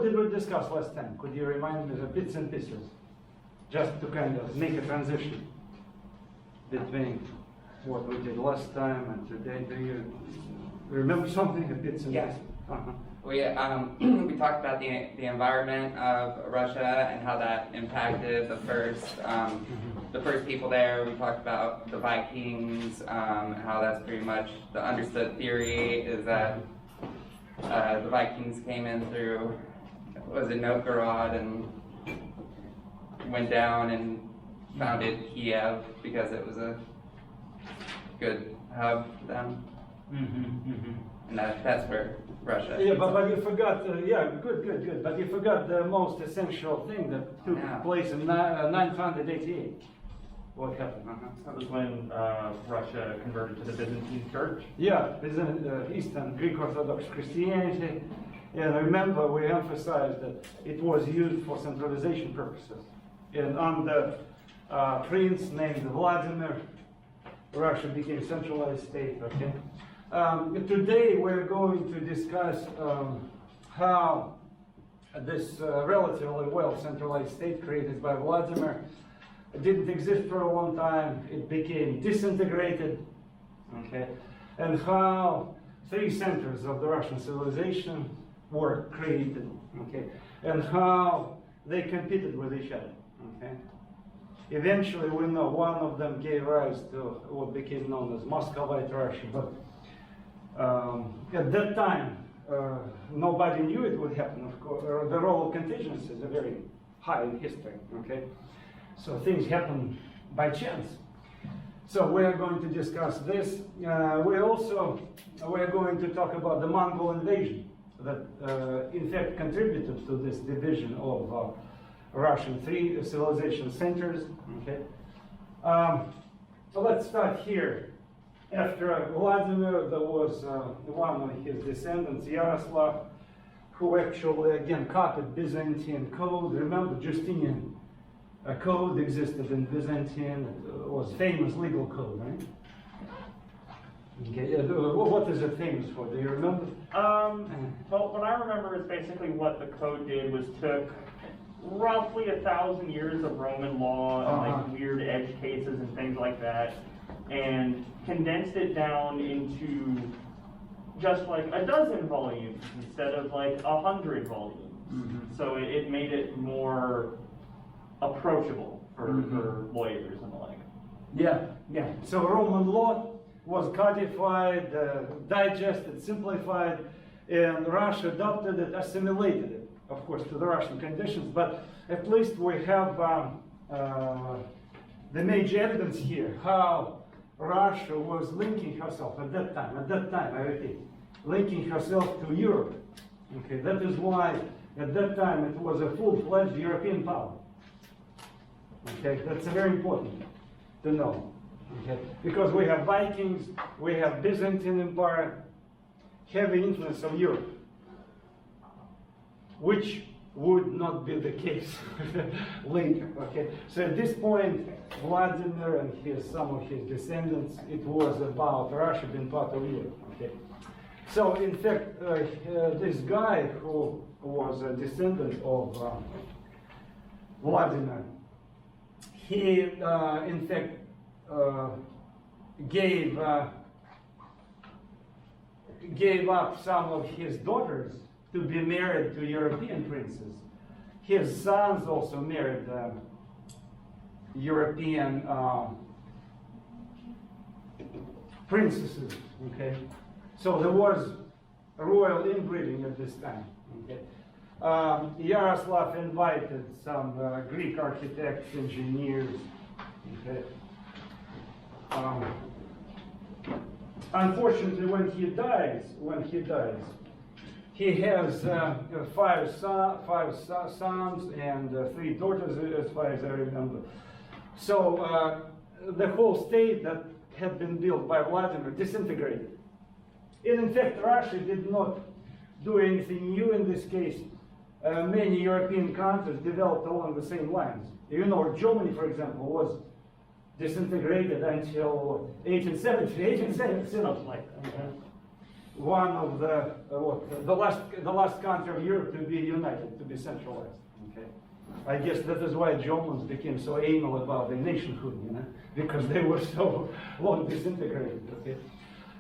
what did we discuss last time? Could you remind me the bits and pieces? Just to kind of make a transition between what we did last time and today. Do you remember something, a bits and pieces? We talked about the environment of Russia and how that impacted the first people there. We talked about the Vikings, how that's pretty much the understood theory is that the Vikings came in through, was it Novgorod, and went down and founded Kiev because it was a good hub for them. And that's where Russia. Yeah, but you forgot, good. But you forgot the most essential thing that took place in 988. What happened? That was when Russia converted to the Byzantine Church. Yeah, Eastern Greek Orthodox Christianity. And remember, we emphasized that it was used for centralization purposes. And under a prince named Vladimir, Russia became a centralized state. Okay. Today we're going to discuss how this relatively well centralized state created by Vladimir didn't exist for a long time. It became disintegrated, okay, and how three centers of the Russian civilization were created, okay, and how they competed with each other, okay. Eventually, we know one of them gave rise to what became known as Moscovite Russia, but at that time, nobody knew it would happen, of course. The role of contingency is very high in history, okay? So things happen by chance. So we're going to discuss this. We're going to talk about the Mongol invasion that, in fact, contributed to this division of Russian three civilization centers, okay? So let's start here. After Vladimir, there was one of his descendants, Yaroslav, who actually, again, copied Byzantine code. Remember, Justinian code existed in Byzantine. It was famous legal code, right? Okay. What is it famous for? Do you remember? Well, what I remember is basically what the code did was took roughly 1,000 years of Roman law and like weird edge cases and things like that, and condensed it down into just like a dozen volumes instead of like 100 volumes. So it made it more approachable for lawyers and the like. Yeah. So Roman law was codified, digested, simplified, and Russia adopted it, assimilated it, of course, to the Russian conditions. But at least we have the major evidence here how Russia was linking herself at that time, I repeat, linking herself to Europe. Okay, that is why at that time it was a full-fledged European power. Okay, that's very important to know. Okay, because we have Vikings, we have Byzantine Empire, heavy influence of Europe, which would not be the case later. Okay, so at this point, Vladimir and some of his descendants, it was about Russia being part of Europe. Okay, so in fact, this guy who was a descendant of Vladimir, he in fact gave up some of his daughters to be married to European princes. His sons also married European princesses, okay? So there was royal inbreeding at this time, okay? Yaroslav invited some Greek architects, engineers, okay? Unfortunately, when he dies, he has five sons and 3 daughters, as far as I remember. So the whole state that had been built by Vladimir disintegrated. And in fact, Russia did not do anything new in this case. Many European countries developed along the same lines. You know, Germany, for example, was disintegrated until 1870, something like that. one of the last country of Europe to be united, to be centralized. Okay, I guess that is why Germans became so anal about the nationhood, you know, because they were so long disintegrated. Okay,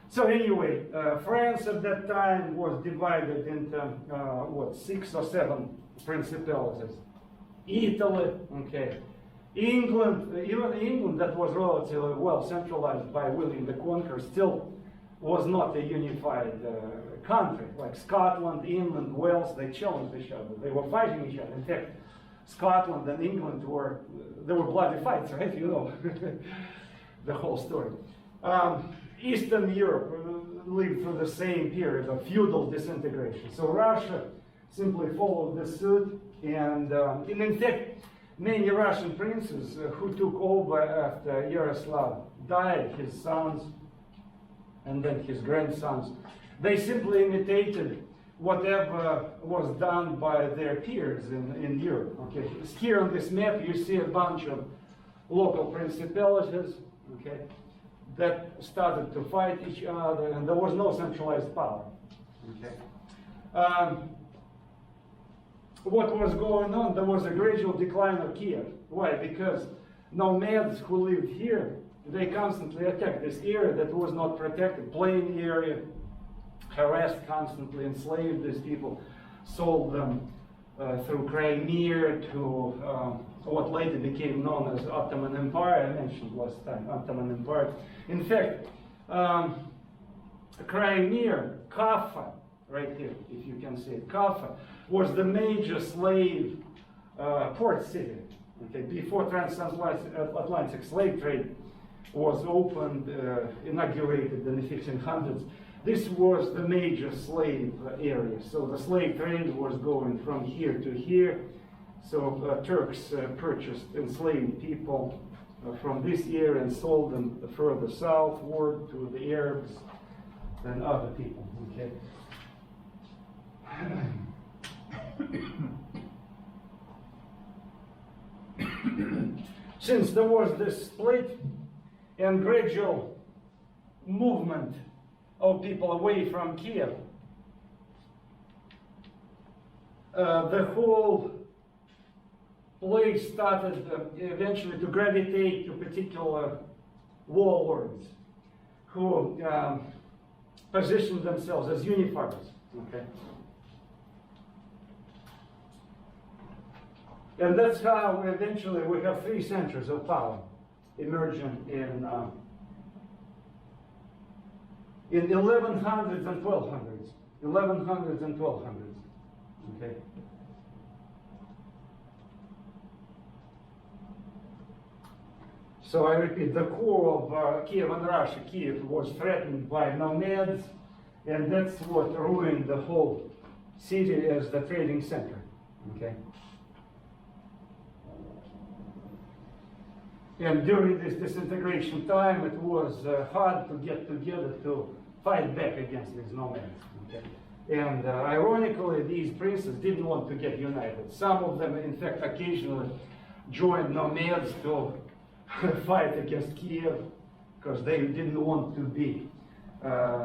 so anyway, France at that time was divided into 6 or 7 principalities. Italy, okay. England, even England that was relatively well centralized by William the Conqueror, still was not a unified country. Like Scotland, England, Wales, they challenged each other. They were fighting each other. In fact, Scotland and England were bloody fights, right? You know, the whole story. Eastern Europe lived through the same period of feudal disintegration. So Russia simply followed the suit, and in fact, many Russian princes who took over after Yaroslav died, his sons and then his grandsons, they simply imitated whatever was done by their peers in Europe. Okay, here on this map you see a bunch of local principalities, okay, that started to fight each other, and there was no centralized power. Okay. What was going on? There was a gradual decline of Kiev. Why? Because nomads who lived here, they constantly attacked this area that was not protected, plain area, harassed constantly, enslaved these people, sold them through Crimea to what later became known as Ottoman Empire. I mentioned last time, Ottoman Empire. In fact, Crimea, Kaffa, right here, if you can see it, Kaffa was the major slave port city. Okay, before transatlantic slave trade was opened, inaugurated in the 1500s, this was the major slave area. So the slave trade was going from here to here. So Turks purchased enslaved people from this area and sold them further southward to the Arabs and other people. Okay. Since there was this split and gradual movement of people away from Kiev, the whole place started eventually to gravitate to particular warlords who positioned themselves as unifiers. Okay. And that's how eventually we have 3 centers of power emerging in 1100s and 1200s. 1100s and 1200s. Okay. So I repeat, the core of Kiev and Russia, Kiev was threatened by nomads, and that's what ruined the whole city as the trading center. Okay. And during this disintegration time, it was hard to get together to fight back against these nomads. Okay? And ironically, these princes didn't want to get united. Some of them, in fact, occasionally joined nomads to fight against Kiev because they didn't want to be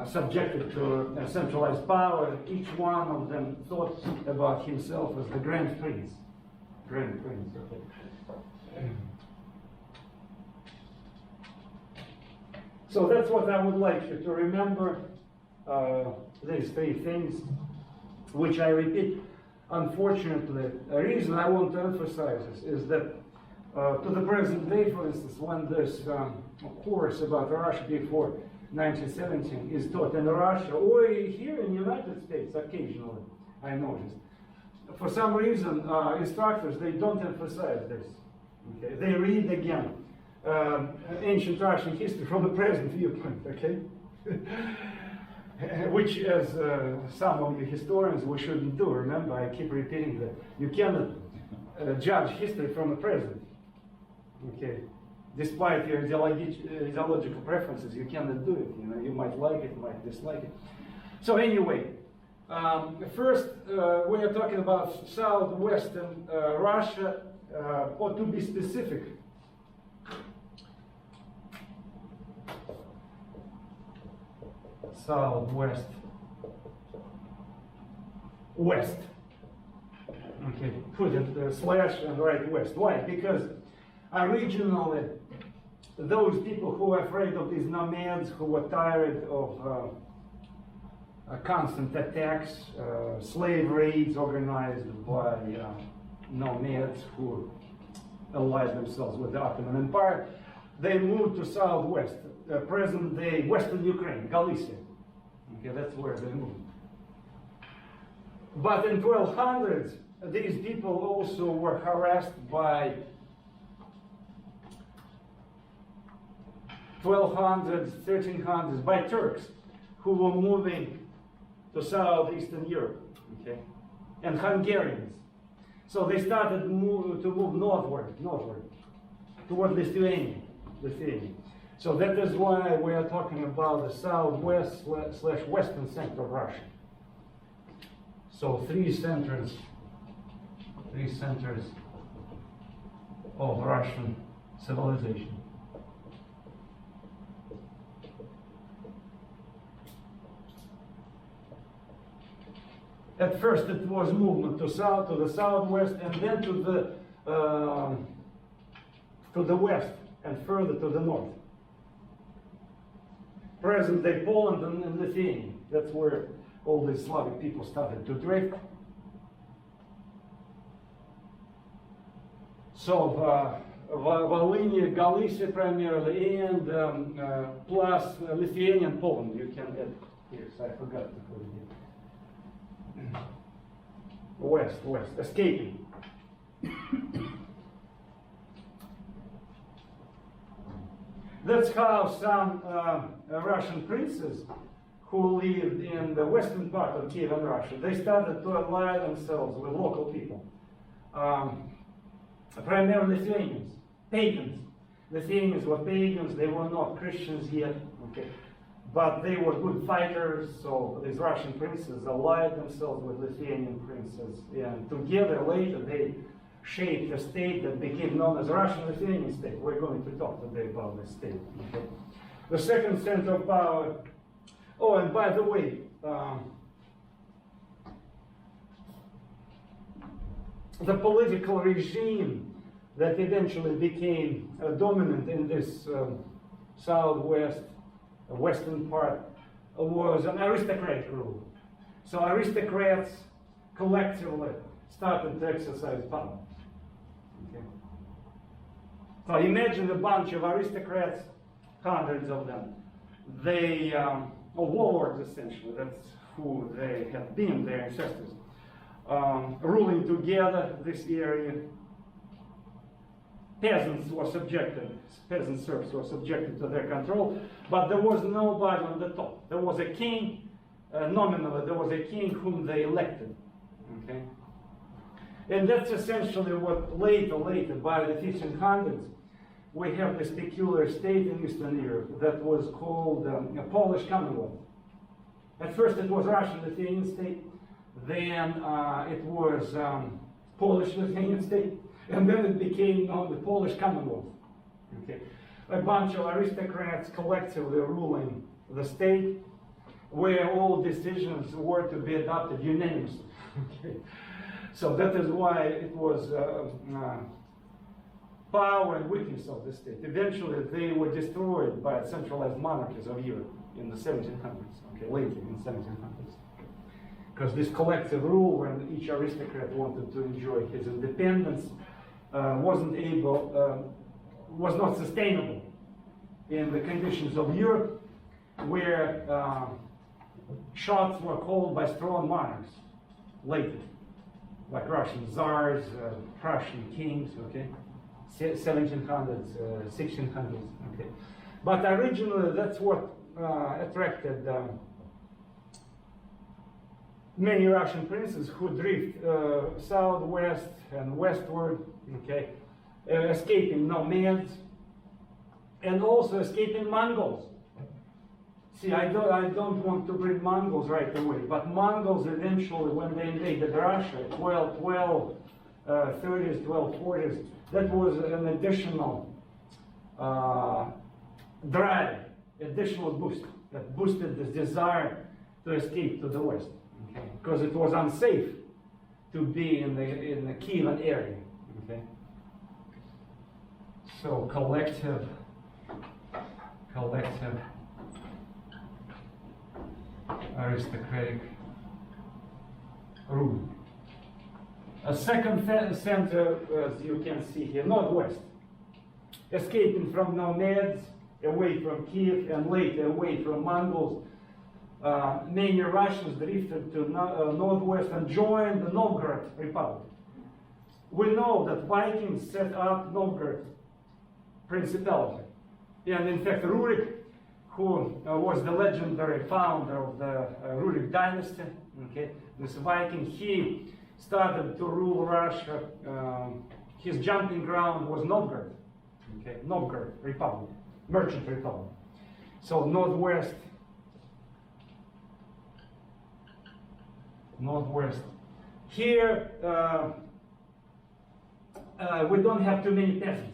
subjected to a centralized power. Each one of them thought about himself as the Grand Prince. Grand Prince. Okay. So that's what I would like you to remember, these 3 things, which I repeat, unfortunately, a reason I want to emphasize this is that to the present day, for instance, when this course about Russia before 1917 is taught in Russia, or here in the United States occasionally, I noticed, for some reason, instructors, they don't emphasize this. Okay? They read again ancient Russian history from the present viewpoint, okay? Which, as some of you historians, we shouldn't do. Remember, I keep repeating that you cannot judge history from the present, okay? Despite your ideological preferences, you cannot do it. You know, you might like it, might dislike it. So anyway, first we are talking about southwestern Russia, or to be specific, southwest west. Okay, put it slash and write west. Why? Because originally those people who were afraid of these nomads, who were tired of constant attacks, slave raids organized by nomads who allied themselves with the Ottoman Empire, they moved to southwest, present-day Western Ukraine, Galicia. Okay, that's where they moved. But in 1200s, these people also were harassed by 1200s, 1300s by Turks who were moving to southeastern Europe, okay, and Hungarians. So they started to move northward, toward Lithuania. So that is why we are talking about the southwest slash western center of Russia. So three centers of Russian civilization. At first it was movement to the southwest, and then to the west, and further to the north. Present-day Poland and Lithuania. That's where all the Slavic people started to drift. So Volhynia, Galicia primarily, and plus Lithuanian Poland. You can add here, so I forgot to put it here. West, escaping. That's how some Russian princes who lived in the western part of Kievan Russia, they started to ally themselves with local people. Primarily Lithuanians, pagans. Lithuanians were pagans, they were not Christians yet, okay. But they were good fighters, so these Russian princes allied themselves with Lithuanian princes, and together later they shaped a state that became known as Russian-Lithuanian state. We're going to talk today about this state. Okay. The second center of power. Oh, and by the way, the political regime that eventually became dominant in this southwest, western part, was an aristocratic rule. So aristocrats collectively started to exercise power. Okay. So imagine a bunch of aristocrats, hundreds of them. They, warlords essentially, that's who they have been, their ancestors, ruling together this area. Peasant serfs were subjected to their control, but there was nobody on the top. There was a king, nominally, there was a king whom they elected. Okay? And that's essentially what later, by the 1500s, we have this peculiar state in Eastern Europe that was called a Polish Commonwealth. At first it was Russian-Lithuanian state, then it was Polish-Lithuanian state, and then it became known the Polish Commonwealth. Okay. A bunch of aristocrats collectively ruling the state, where all decisions were to be adopted unanimously. Okay. So that is why it was power and weakness of the state. Eventually they were destroyed by centralized monarchies of Europe in the 1700s, okay, later in the 1700s. Because this collective rule, when each aristocrat wanted to enjoy his independence, was not sustainable in the conditions of Europe, where shots were called by strong monarchs later, like Russian czars, Prussian kings, okay, 1700s, 1600s, okay. But originally, that's what attracted many Russian princes who drift southwest and westward, okay, escaping nomads, and also escaping Mongols. See, I don't want to bring Mongols right away, but Mongols eventually, when they invaded Russia, 1230s, 1240s, that was an additional drive, additional boost, that boosted this desire to escape to the west. because it was unsafe to be in the Kievan area. Okay. So collective aristocratic rule. A second center, as you can see here, northwest, escaping from nomads, away from Kiev, and later away from Mongols. Many Russians drifted to northwest and joined the Novgorod Republic. We know that Vikings set up Novgorod Principality. And in fact, Rurik, who was the legendary founder of the Rurik dynasty, okay, this Viking, he started to rule Russia. His jumping ground was Novgorod, okay, Novgorod Republic, Merchant Republic. So northwest. Here, we don't have too many peasants.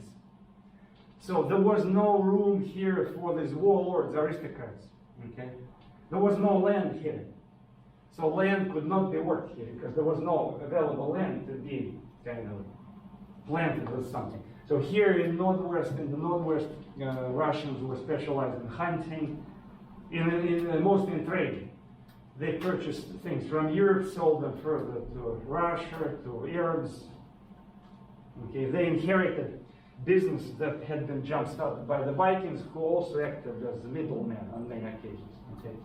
So there was no room here for these warlords, aristocrats. Okay, there was no land here. So land could not be worked here because there was no available land to be kind of planted with something. So here in the northwest, Russians were specialized in hunting, mostly in trade. They purchased things from Europe, sold them further to Russia, to Arabs. Okay, they inherited business that had been jump-started by the Vikings, who also acted as middlemen on many occasions. Okay.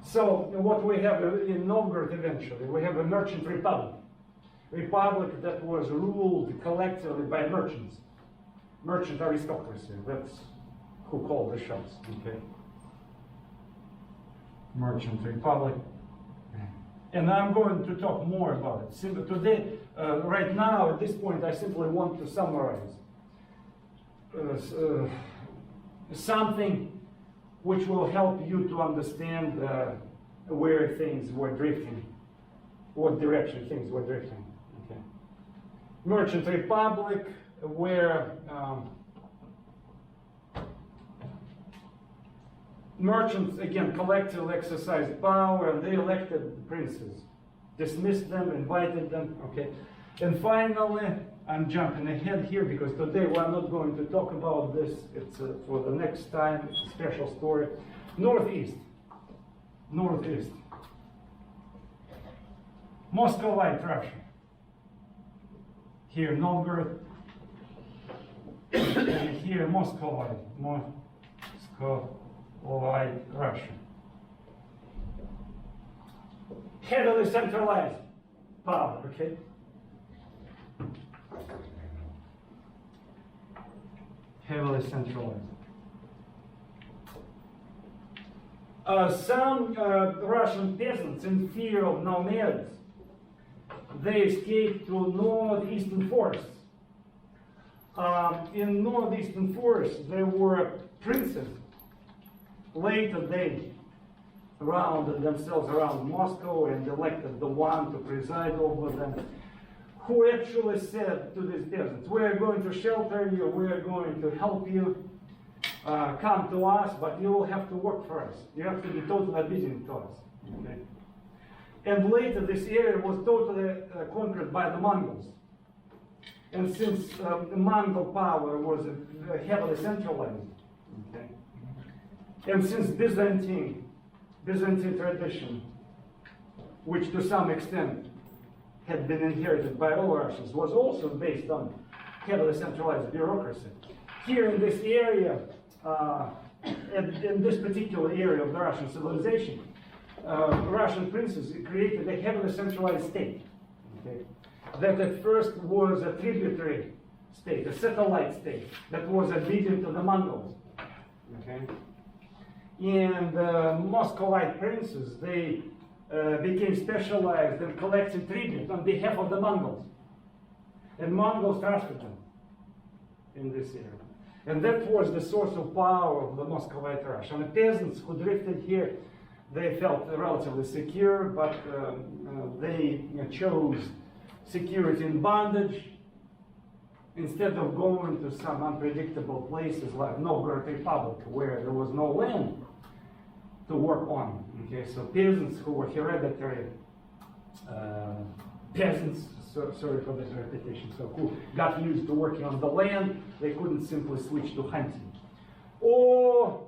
So what we have in Novgorod eventually, we have a merchant republic that was ruled collectively by merchants, merchant aristocracy. That's who called the shots. Okay. Merchant republic. And I'm going to talk more about it. Today, right now, at this point, I simply want to summarize something which will help you to understand where things were drifting, what direction things were drifting. Okay. Merchant republic, where merchants, again, collectively exercised power, and they elected princes, dismissed them, invited them, okay? And finally, I'm jumping ahead here because today we're not going to talk about this. It's for the next time, it's a special story. Northeast. Moscovite Russia. Here, Novgorod. And here, Moscovite Russia. Heavily centralized power, okay? Heavily centralized. Some Russian peasants, in fear of nomads, they escaped to northeastern forests. In northeastern forests, there were princes. Later, they rounded themselves around Moscow and elected the one to preside over them, who actually said to these peasants, "We are going to shelter you, we are going to help you, come to us, but you will have to work for us. You have to be totally obedient to us." Okay? And later, this area was totally conquered by the Mongols. And since the Mongol power was heavily centralized, okay, and since Byzantine tradition, which to some extent had been inherited by all Russians, was also based on heavily centralized bureaucracy. Here in this area, in this particular area of the Russian civilization, Russian princes created a heavily centralized state, okay, that at first was a tributary state, a satellite state, that was obedient to the Mongols. Okay? And Moscovite princes, they became specialized in collecting tribute on behalf of the Mongols. And Mongols trusted them in this area. And that was the source of power of the Moscovite Russia. And the peasants who drifted here, they felt relatively secure, but they chose security in bondage instead of going to some unpredictable places like Novgorod Republic, where there was no land to work on. Okay, so peasants who were hereditary peasants, sorry for this repetition, so who got used to working on the land, they couldn't simply switch to hunting. Or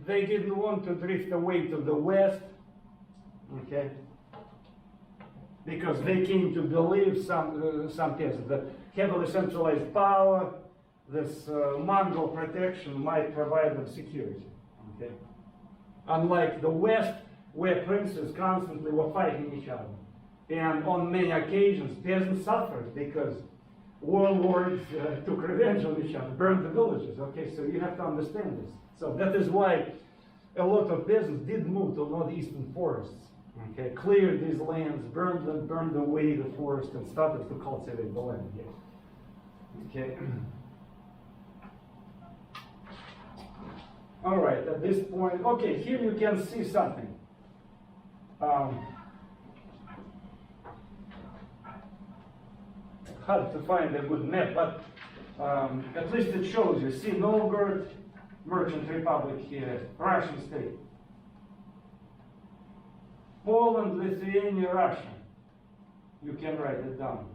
they didn't want to drift away to the west, okay, because they came to believe, some peasants, that heavily centralized power, this Mongol protection might provide them security, okay. Unlike the West, where princes constantly were fighting each other. And on many occasions, peasants suffered because warlords took revenge on each other, burned the villages. Okay, so you have to understand this. So that is why a lot of peasants did move to northeastern forests. Okay, cleared these lands, burned them, burned away the forest, and started to cultivate the land again. Okay. All right, at this point, okay, here you can see something. Hard to find a good map, but at least it shows you. See Novgorod, Merchant Republic here, Russian state. Poland, Lithuania, Russia. You can write it down.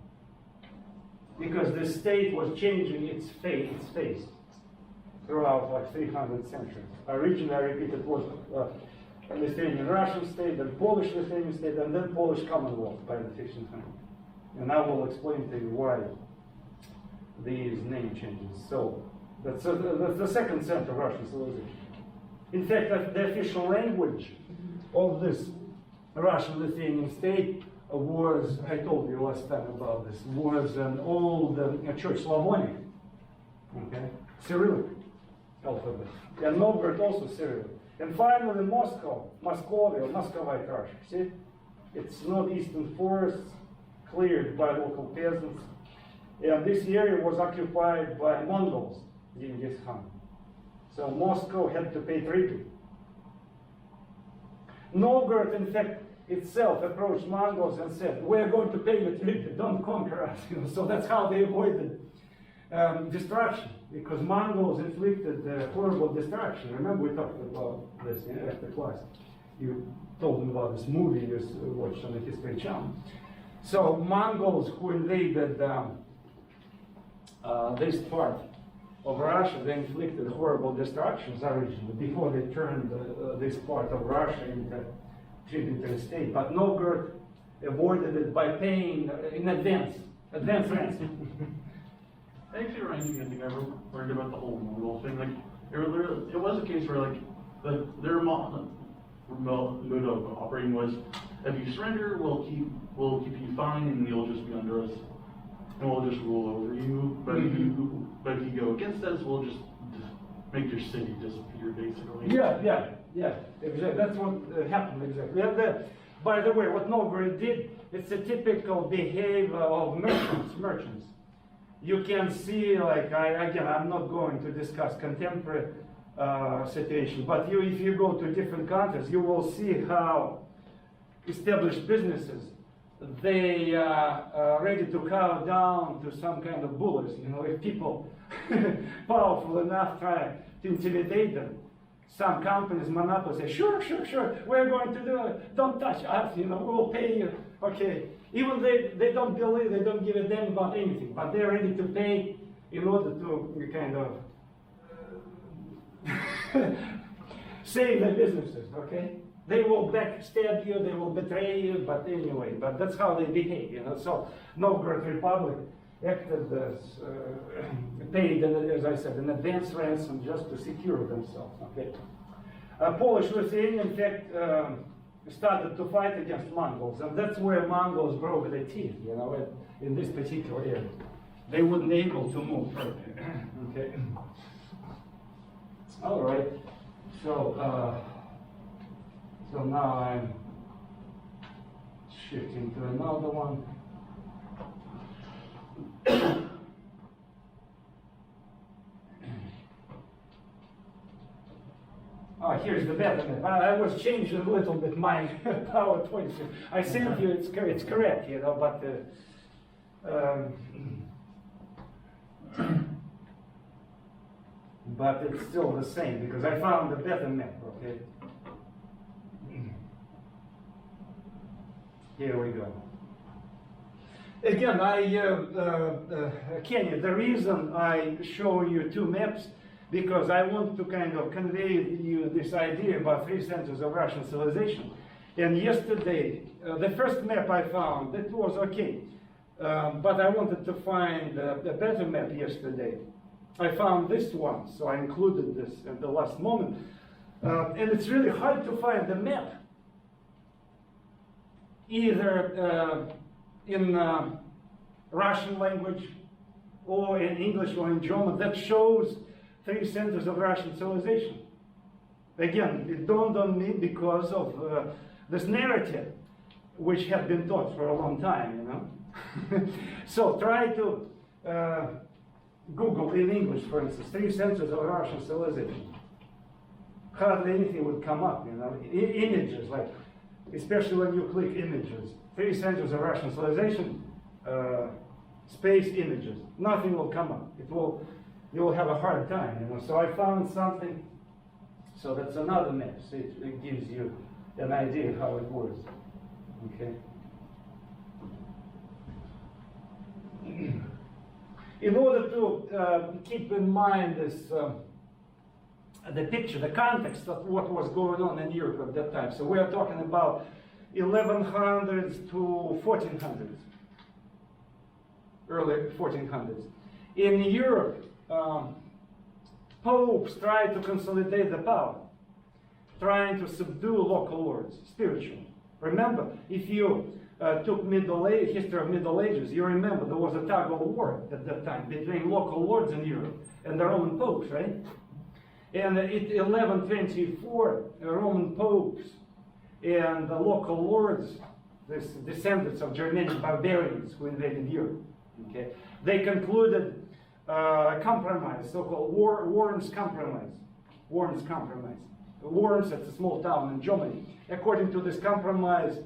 Because the state was changing its face throughout like 300 centuries. Originally, I repeat, it was a Lithuanian Russian state, then Polish Lithuanian state, and then Polish Commonwealth by the 15th century. And I will explain to you why these name changes. So that's the second center of Russian civilization. In fact, the official language of this Russian-Lithuanian state was, I told you last time about this, was an old Church Slavonic, okay, Cyrillic alphabet. And Novgorod also Cyrillic. And finally Moscow, Moscovite, or Moscovite Russia. See? It's northeastern forests, cleared by local peasants. And this area was occupied by Mongols, Genghis Khan. So Moscow had to pay tribute. Novgorod, in fact, itself approached Mongols and said, "We're going to pay you tribute, don't conquer us." So that's how they avoided destruction, because Mongols inflicted horrible destruction. Remember, we talked about this after class. You told me about this movie you watched on the History Channel. So Mongols who invaded this part of Russia, they inflicted horrible destructions originally before they turned this part of Russia into tributary state. But Novgorod avoided it by paying in advance ransom. Actually, Ryan, I think I learned about the whole Mongol thing. Like, it was a case where, like, their mode of operating was, if you surrender, we'll keep you fine, and you'll just be under us, and we'll just rule over you. But if you go against us, we'll just make your city disappear, basically. Yeah, exactly. That's what happened exactly. And by the way, what Novgorod did, it's a typical behavior of merchants. You can see, like, I'm not going to discuss contemporary situation, but if you go to different countries, you will see how established businesses, they are ready to cow down to some kind of bullies. You know, if people powerful enough try to intimidate them, some companies, monopolies say, sure, we're going to do it, don't touch us, you know, we'll pay you, okay. Even they don't believe, they don't give a damn about anything, but they're ready to pay in order to kind of save their businesses, okay. They will backstab you, they will betray you, but anyway, but that's how they behave, you know. So Novgorod Republic acted as, paid, as I said, an advance ransom just to secure themselves, okay. Polish-Lithuania, in fact, started to fight against Mongols, and that's where Mongols broke their teeth, you know, in this particular area. They weren't able to move further, okay. All right, so now I'm shifting to another one. Here's the better map. I was changing a little bit my PowerPoint. I sent you, it's correct, you know, but but it's still the same because I found a better map, okay? Here we go. Again, Kenny, the reason I show you two maps, because I want to kind of convey you this idea about three centers of Russian civilization. And yesterday, the first map I found, that was okay. But I wanted to find a better map yesterday. I found this one, so I included this at the last moment. And it's really hard to find the map, either in Russian language or in English or in German, that shows three centers of Russian civilization. Again, it dawned on me because of this narrative, which had been taught for a long time, you know. So try to Google in English, for instance, three centers of Russian civilization. Hardly anything would come up, you know. Images, like, especially when you click images, three centers of Russian civilization, space images, nothing will come up. You will have a hard time, you know. So I found something. So that's another map. So it gives you an idea of how it works. Okay. In order to keep in mind this, the picture, the context of what was going on in Europe at that time. So we are talking about 1100s to 1400s, early 1400s. In Europe, popes tried to consolidate the power, trying to subdue local lords, spiritually. Remember, if you took history of Middle Ages, you remember there was a tug of war at that time between local lords in Europe and the Roman popes, right? And in 1124, Roman popes and the local lords, these descendants of Germanic barbarians who invaded Europe, okay, they concluded a compromise, so-called Worms Compromise. Worms Compromise. Worms, it's a small town in Germany. According to this compromise,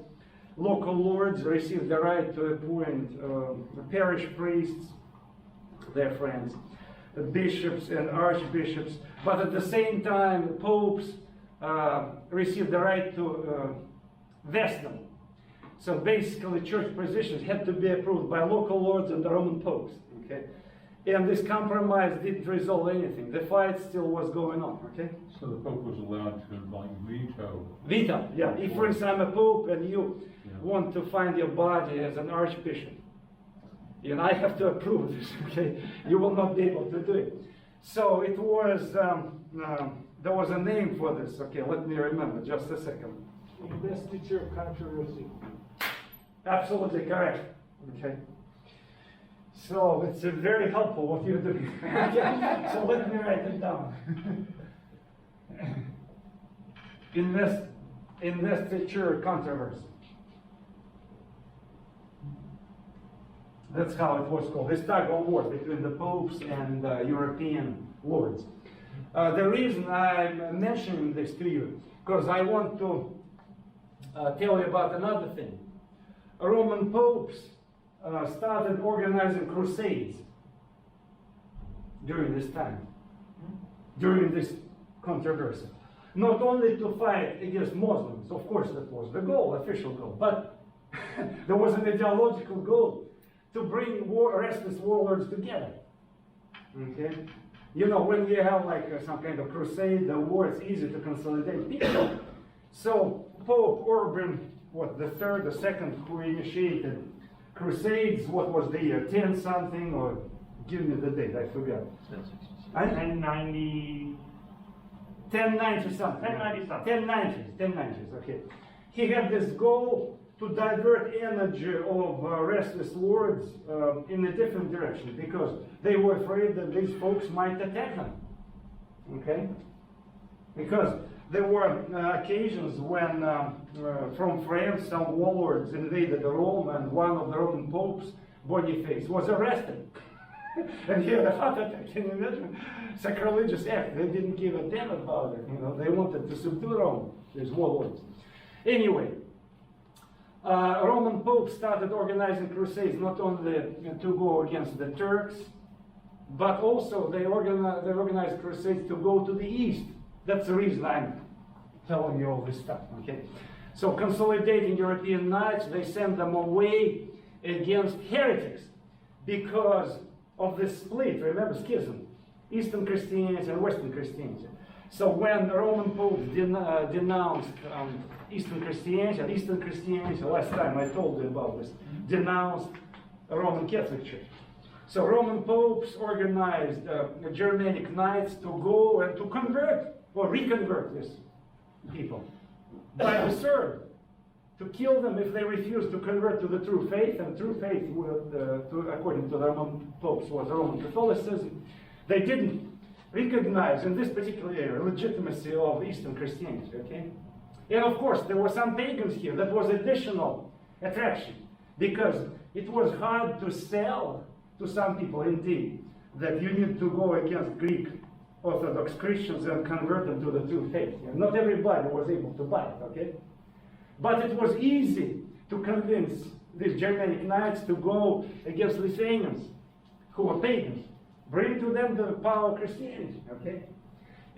local lords received the right to appoint parish priests, their friends, bishops and archbishops, but at the same time, popes received the right to vest them. So basically, church positions had to be approved by local lords and the Roman popes. Okay, and this compromise didn't resolve anything. The fight still was going on. Okay. So the Pope was allowed to like veto. Veto, yeah. If, for instance, I'm a pope and you want to find your body as an archbishop, and I have to approve this, okay, you will not be able to do it. So it was, there was a name for this. Okay, let me remember, just a second. Investiture of controversy. Absolutely correct. Okay. So it's very helpful what you're doing. Okay. So let me write it down. Investiture controversy. That's how it was called. This tug of war between the popes and European lords. The reason I'm mentioning this to you, because I want to tell you about another thing. Roman popes started organizing crusades during this time, during this controversy. Not only to fight against Muslims, of course that was the goal, official goal, but there was an ideological goal to bring restless warlords together. Okay? You know, when you have like some kind of crusade, the war, it's easy to consolidate people. So Pope Urban, the third, the second, who initiated crusades, what was the year, 10 something, or give me the date, I forgot. 1090. 1090 something. 1090 something. 1090s, okay. He had this goal to divert energy of restless lords in a different direction, because they were afraid that these folks might attack them. Okay? Because there were occasions when from France some warlords invaded Rome, and one of the Roman popes, Boniface, was arrested. And he had a heart attack. Can you imagine? Sacrilegious act. They didn't give a damn about it. You know, they wanted to subdue Rome, these warlords. Anyway, Roman popes started organizing crusades, not only to go against the Turks, but also they organized crusades to go to the east. That's the reason I'm telling you all this stuff, okay? So consolidating European knights, they sent them away against heretics because of this split, remember, schism, Eastern Christianity and Western Christianity. So when the Roman popes denounced Eastern Christianity, and Eastern Christianity, last time I told you about this, denounced the Roman Catholic Church. So Roman popes organized Germanic knights to go and to convert or reconvert these people by the sword, to kill them if they refused to convert to the true faith, and true faith, according to the Roman popes, was Roman Catholicism. They didn't recognize in this particular area legitimacy of Eastern Christianity, okay? And of course, there were some pagans here. That was additional attraction, because it was hard to sell to some people, indeed, that you need to go against Greek Orthodox Christians and convert them to the true faith. And not everybody was able to buy it, okay? But it was easy to convince these Germanic knights to go against Lithuanians who were pagans, bring to them the power of Christianity, okay?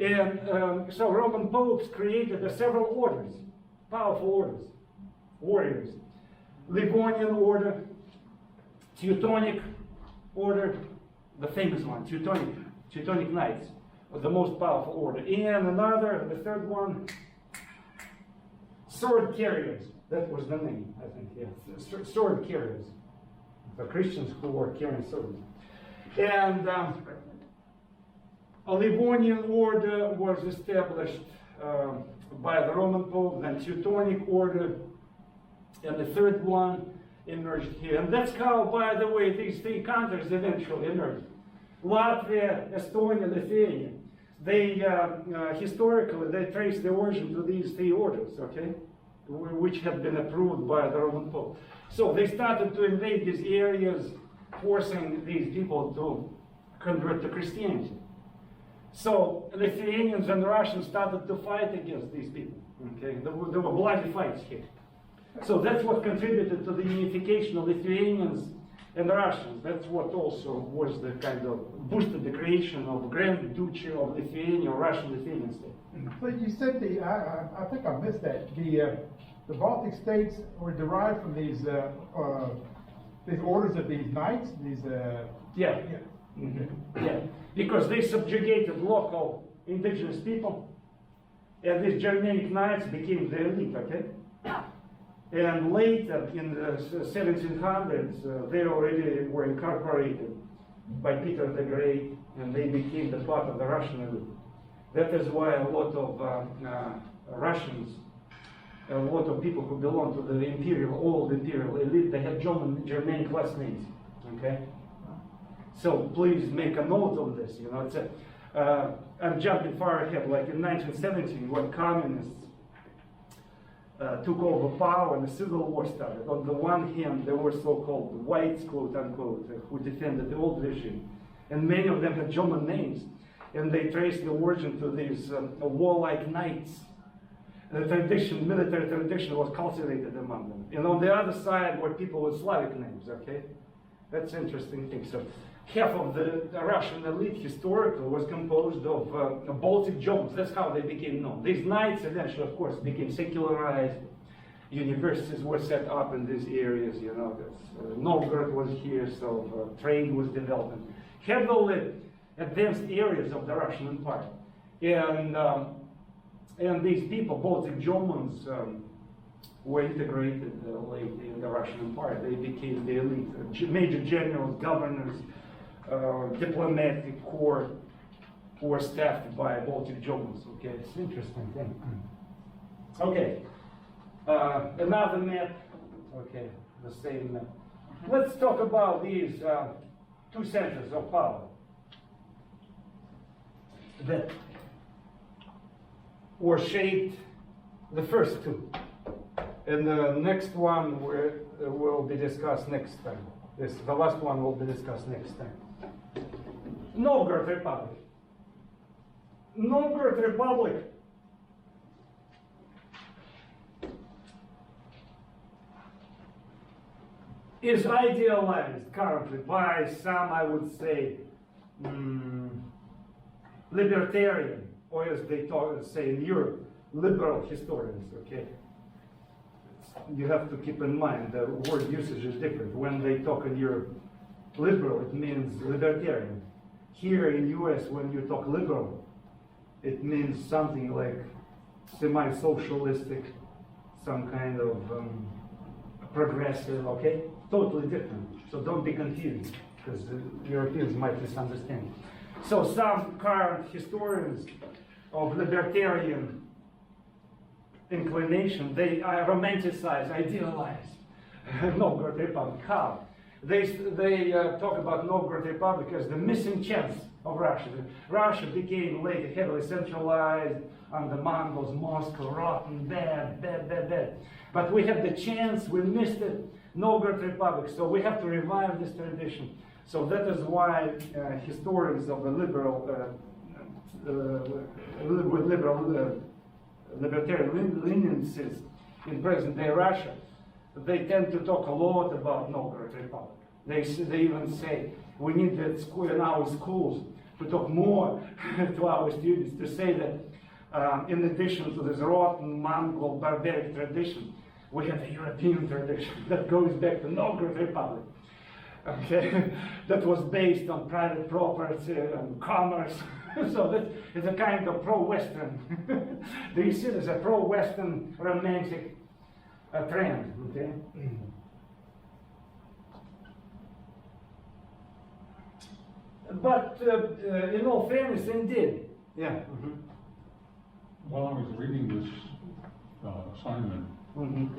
And so Roman popes created several orders, powerful orders, warriors. Livonian order, Teutonic order, the famous one, Teutonic knights, the most powerful order. And another, the third one, sword carriers. That was the name, I think, yeah. Sword carriers. The Christians who were carrying swords. And a Livonian order was established by the Roman Pope, then Teutonic order, and the third one emerged here. And that's how, by the way, these three countries eventually emerged. Latvia, Estonia, Lithuania. They, historically, they trace the origin to these three orders, okay? Which had been approved by the Roman Pope. So they started to invade these areas, forcing these people to convert to Christianity. So Lithuanians and Russians started to fight against these people. Okay, there were bloody fights here. So that's what contributed to the unification of Lithuanians and Russians. That's what also was the kind of boosted the creation of Grand Duchy of Lithuania, or Russian-Lithuanian state. So you said I think I missed that. The Baltic states were derived from these orders of these knights. Yeah. Mm-hmm. Yeah, because they subjugated local indigenous people, and these Germanic knights became the elite, okay? And later, in the 1700s, they already were incorporated by Peter the Great, and they became the part of the Russian elite. That is why a lot of Russians, a lot of people who belong to the old imperial elite, they have Germanic last names, okay? So please make a note of this. You know, it's I'm jumping far ahead. Like in 1917, when communists took over power and the Civil War started. On the one hand, there were so-called whites, quote unquote, who defended the old regime, and many of them had German names, and they traced the origin to these warlike knights. The tradition, military tradition, was cultivated among them. And on the other side were people with Slavic names. Okay, that's an interesting thing. So half of the Russian elite historically was composed of Baltic Germans. That's how they became known. These knights eventually, of course, became secularized. Universities were set up in these areas. You know, Novgorod was here, so trade was developed. Heavily advanced areas of the Russian Empire, and these people, Baltic Germans, were integrated late in the Russian Empire. They became the elite, major generals, governors, diplomatic corps who were staffed by Baltic Germans. Okay, it's an interesting thing. Okay, another map. Okay, the same map. Let's talk about these two centers of power that were shaped, the first two. And the next one will be discussed next time. The last one will be discussed next time. Novgorod Republic. Novgorod Republic is idealized currently by some, I would say, libertarian, or as they say in Europe, liberal historians, okay? you have to keep in mind the word usage is different. When they talk in Europe, liberal, it means libertarian. Here in US, when you talk liberal, it means something like semi-socialistic, some kind of progressive, okay? Totally different. So don't be confused, because Europeans might misunderstand. So some current historians of libertarian inclination, they romanticize, idealize Novgorod Republic. How? They talk about Novgorod Republic as the missing chance of Russia. Russia became later heavily centralized under Mongols, Moscow, rotten, bad. But we had the chance, we missed it, Novgorod Republic, so we have to revive this tradition. So that is why historians of the libertarian leniencies in present-day Russia, they tend to talk a lot about Novgorod Republic. They even say we need that in our schools to talk more to our students, to say that in addition to this rotten Mongol barbaric tradition, we have a European tradition that goes back to Novgorod Republic. Okay, that was based on private property and commerce. So that is a kind of pro-Western. Do you see this as a pro-Western romantic trend? Okay. But in all fairness, indeed. Yeah. While I was reading this assignment,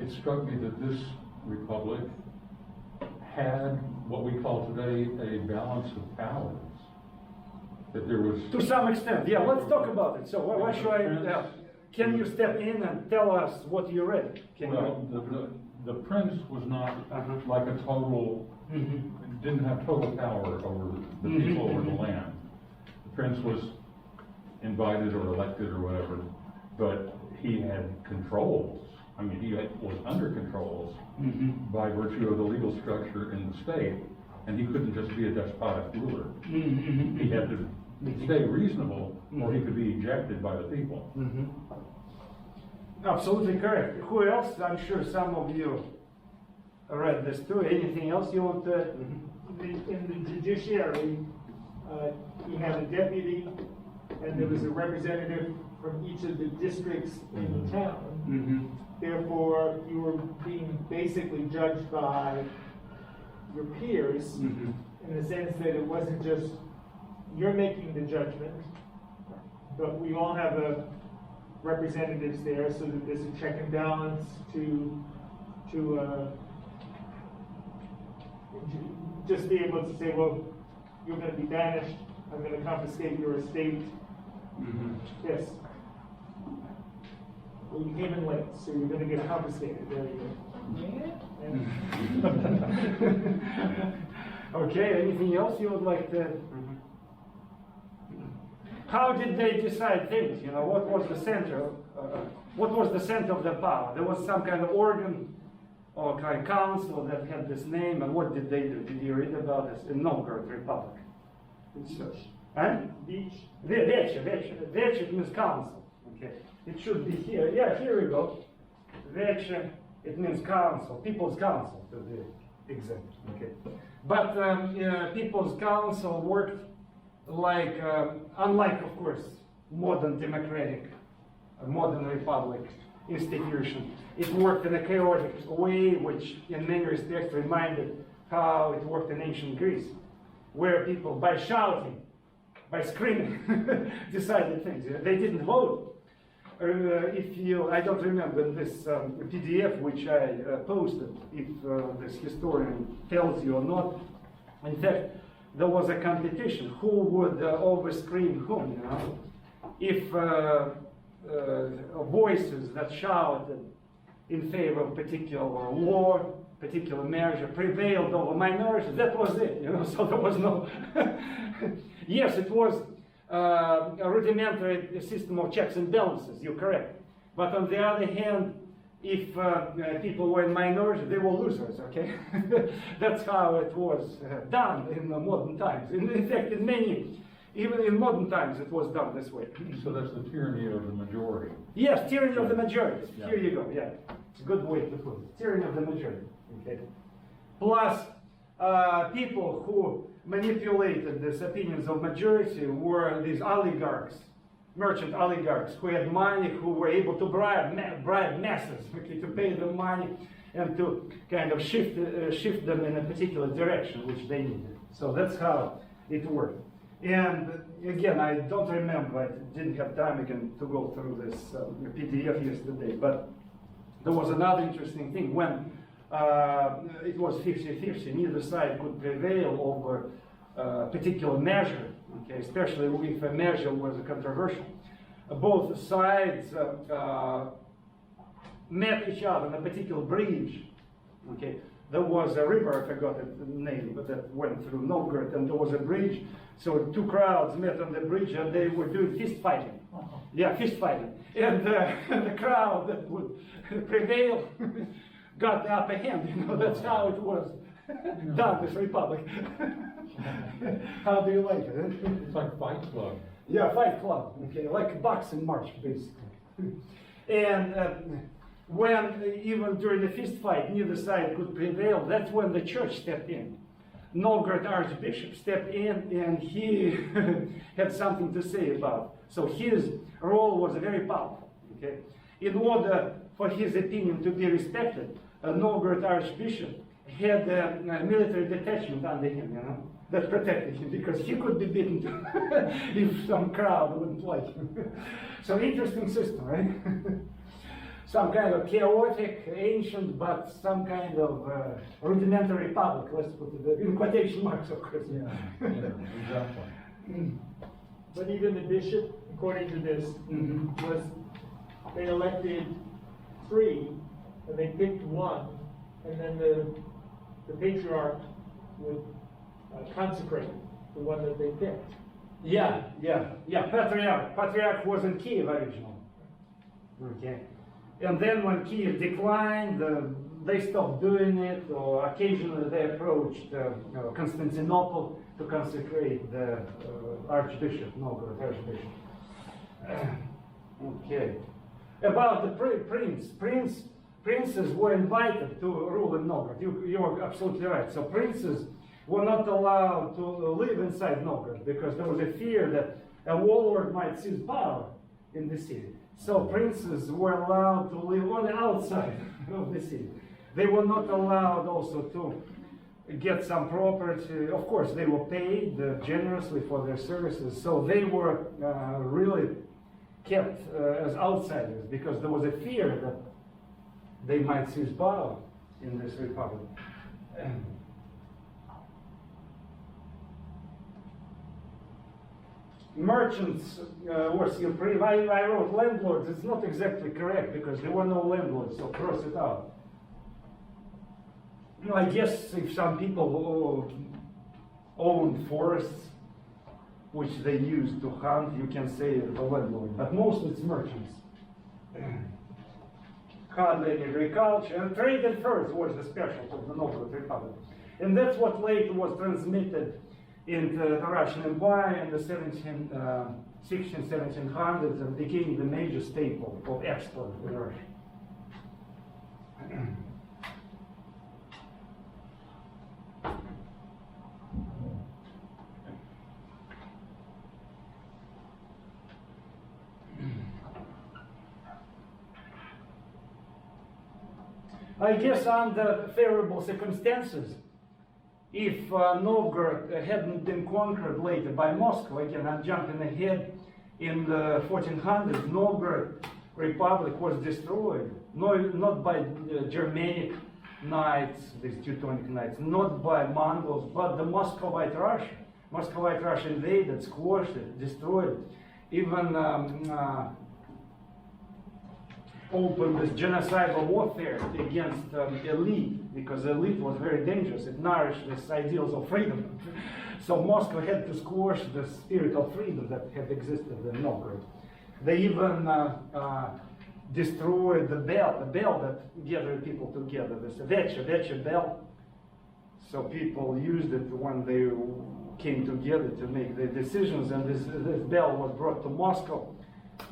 it struck me that this republic had what we call today a balance of powers. That there was... To some extent, yeah, let's talk about it. So why should I... can you step in and tell us what you read? The prince was not like a total... didn't have total power over the people or the land. The prince was invited or elected or whatever, but he had controls. I mean, he was under controls by virtue of the legal structure in the state, and he couldn't just be a despotic ruler. He had to stay reasonable, or he could be ejected by the people. Absolutely correct. Who else? I'm sure some of you read this too. Anything else you want to... In the judiciary, you had a deputy, and there was a representative from each of the districts in the town. Therefore, you were being basically judged by your peers, in the sense that it wasn't just you're making the judgment, but we all have representatives there, so that there's a check and balance to just be able to say, well, you're going to be banished, I'm going to confiscate your estate. Yes. Well, you came in late, so you're going to get confiscated. There you go. Okay, anything else you would like to... How did they decide things? You know, what was the center? What was the center of the power? There was some kind of organ or kind of council that had this name, and what did they do? Did you read about this in Novgorod Republic? Veche means council. Okay, it should be here. Yeah, here we go. Veche, it means council, people's council to be exact. Okay, but people's council worked like, unlike, of course, modern democratic, modern republic institution. It worked in a chaotic way, which in many respects reminded how it worked in ancient Greece, where people, by shouting, by screaming, decided things. They didn't vote. I don't remember this PDF which I posted, if this historian tells you or not. In fact, there was a competition. Who would overscream whom, you know? If voices that shouted in favor of particular law, particular measure, prevailed over minorities, that was it, you know, so there was no... Yes, it was a rudimentary system of checks and balances, you're correct. But on the other hand, if people were in minority, they were losers, okay? That's how it was done in the modern times. In fact, in many Even in modern times, it was done this way. So that's the tyranny of the majority. Yes, tyranny of the majority. Yeah. Here you go, yeah. It's a good way to put it. Tyranny of the majority. Okay. Plus, people who manipulated these opinions of majority were these oligarchs, merchant oligarchs, who had money, who were able to bribe masses, okay, to pay them money and to kind of shift them in a particular direction which they needed. So that's how it worked. And again, I don't remember, I didn't have time again to go through this PDF yesterday, but there was another interesting thing. When it was 50-50, neither side could prevail over a particular measure, okay, especially if a measure was controversial. Both sides met each other on a particular bridge, okay. There was a river, I forgot the name, but that went through Novgorod, and there was a bridge. So two crowds met on the bridge, and they were doing fist fighting. Yeah, fist fighting. And the crowd that would prevail got the upper hand. You know, that's how it was done, this republic. How do you like it? It's like Fight Club. Yeah, Fight Club. Okay, like a boxing match, basically. And when even during the fist fight, neither side could prevail, that's when the church stepped in. Novgorod Archbishop stepped in, and he had something to say about it. So his role was very powerful. Okay? In order for his opinion to be respected, Novgorod Archbishop had a military detachment under him, you know, that protected him, because he could be beaten if some crowd wouldn't like him. So interesting system, right? Some kind of chaotic, ancient, but some kind of rudimentary republic, let's put it in quotation marks, of course. Yeah, exactly. But even the bishop, according to this, was, they elected 3, and they picked 1, and then the patriarch would consecrate the one that they picked. Yeah, Patriarch. Patriarch was in Kiev originally. Okay. And then when Kiev declined, they stopped doing it, or occasionally they approached Constantinople to consecrate the Archbishop, Novgorod Archbishop. Okay. About the princes were invited to rule in Novgorod. You are absolutely right. So princes were not allowed to live inside Novgorod because there was a fear that a warlord might seize power in the city. So princes were allowed to live on the outside of the city. They were not allowed also to get some property. Of course, they were paid generously for their services. So they were really kept as outsiders because there was a fear that they might seize power in this republic. Merchants were still free. I wrote landlords. It's not exactly correct because there were no landlords, so cross it out. You know, I guess if some people owned forests, which they used to hunt, you can say the landlord, but mostly it's merchants. Hardly agriculture, and trade and furs was the specialty of the Novgorod Republic. And that's what later was transmitted into the Russian Empire in the 1700s and became the major staple of export in Russia. I guess under favorable circumstances, if Novgorod hadn't been conquered later by Moscow, again I'm jumping ahead, in the 1400s, Novgorod Republic was destroyed, not by Germanic knights, these Teutonic knights, not by Mongols, but the Moscovite Russia. Moscovite Russia invaded, squashed it, destroyed it, even opened this genocidal warfare against elite, because elite was very dangerous. It nourished these ideals of freedom. So Moscow had to squash the spirit of freedom that had existed in Novgorod. They even destroyed the bell that gathered people together, this Vecha bell. So people used it when they came together to make the decisions, and this bell was brought to Moscow,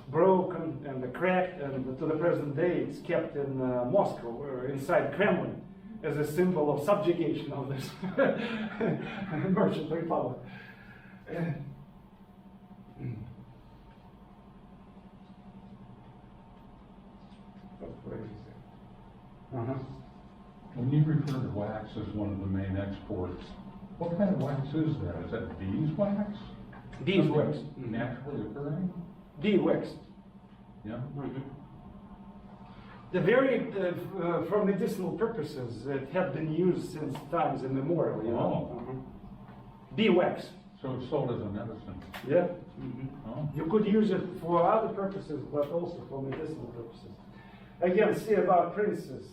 broken and cracked, and to the present day it's kept in Moscow, or inside Kremlin, as a symbol of subjugation of this merchant republic. Uh-huh. When you refer to wax as one of the main exports, what kind of wax is that? Is that beeswax? Beeswax. Something naturally occurring? Beeswax. Yeah? The very, for medicinal purposes, it had been used since times immemorial, you know. Oh. Beeswax. So it's sold as a medicine? Yeah. Oh. You could use it for other purposes, but also for medicinal purposes. Again, see about princes.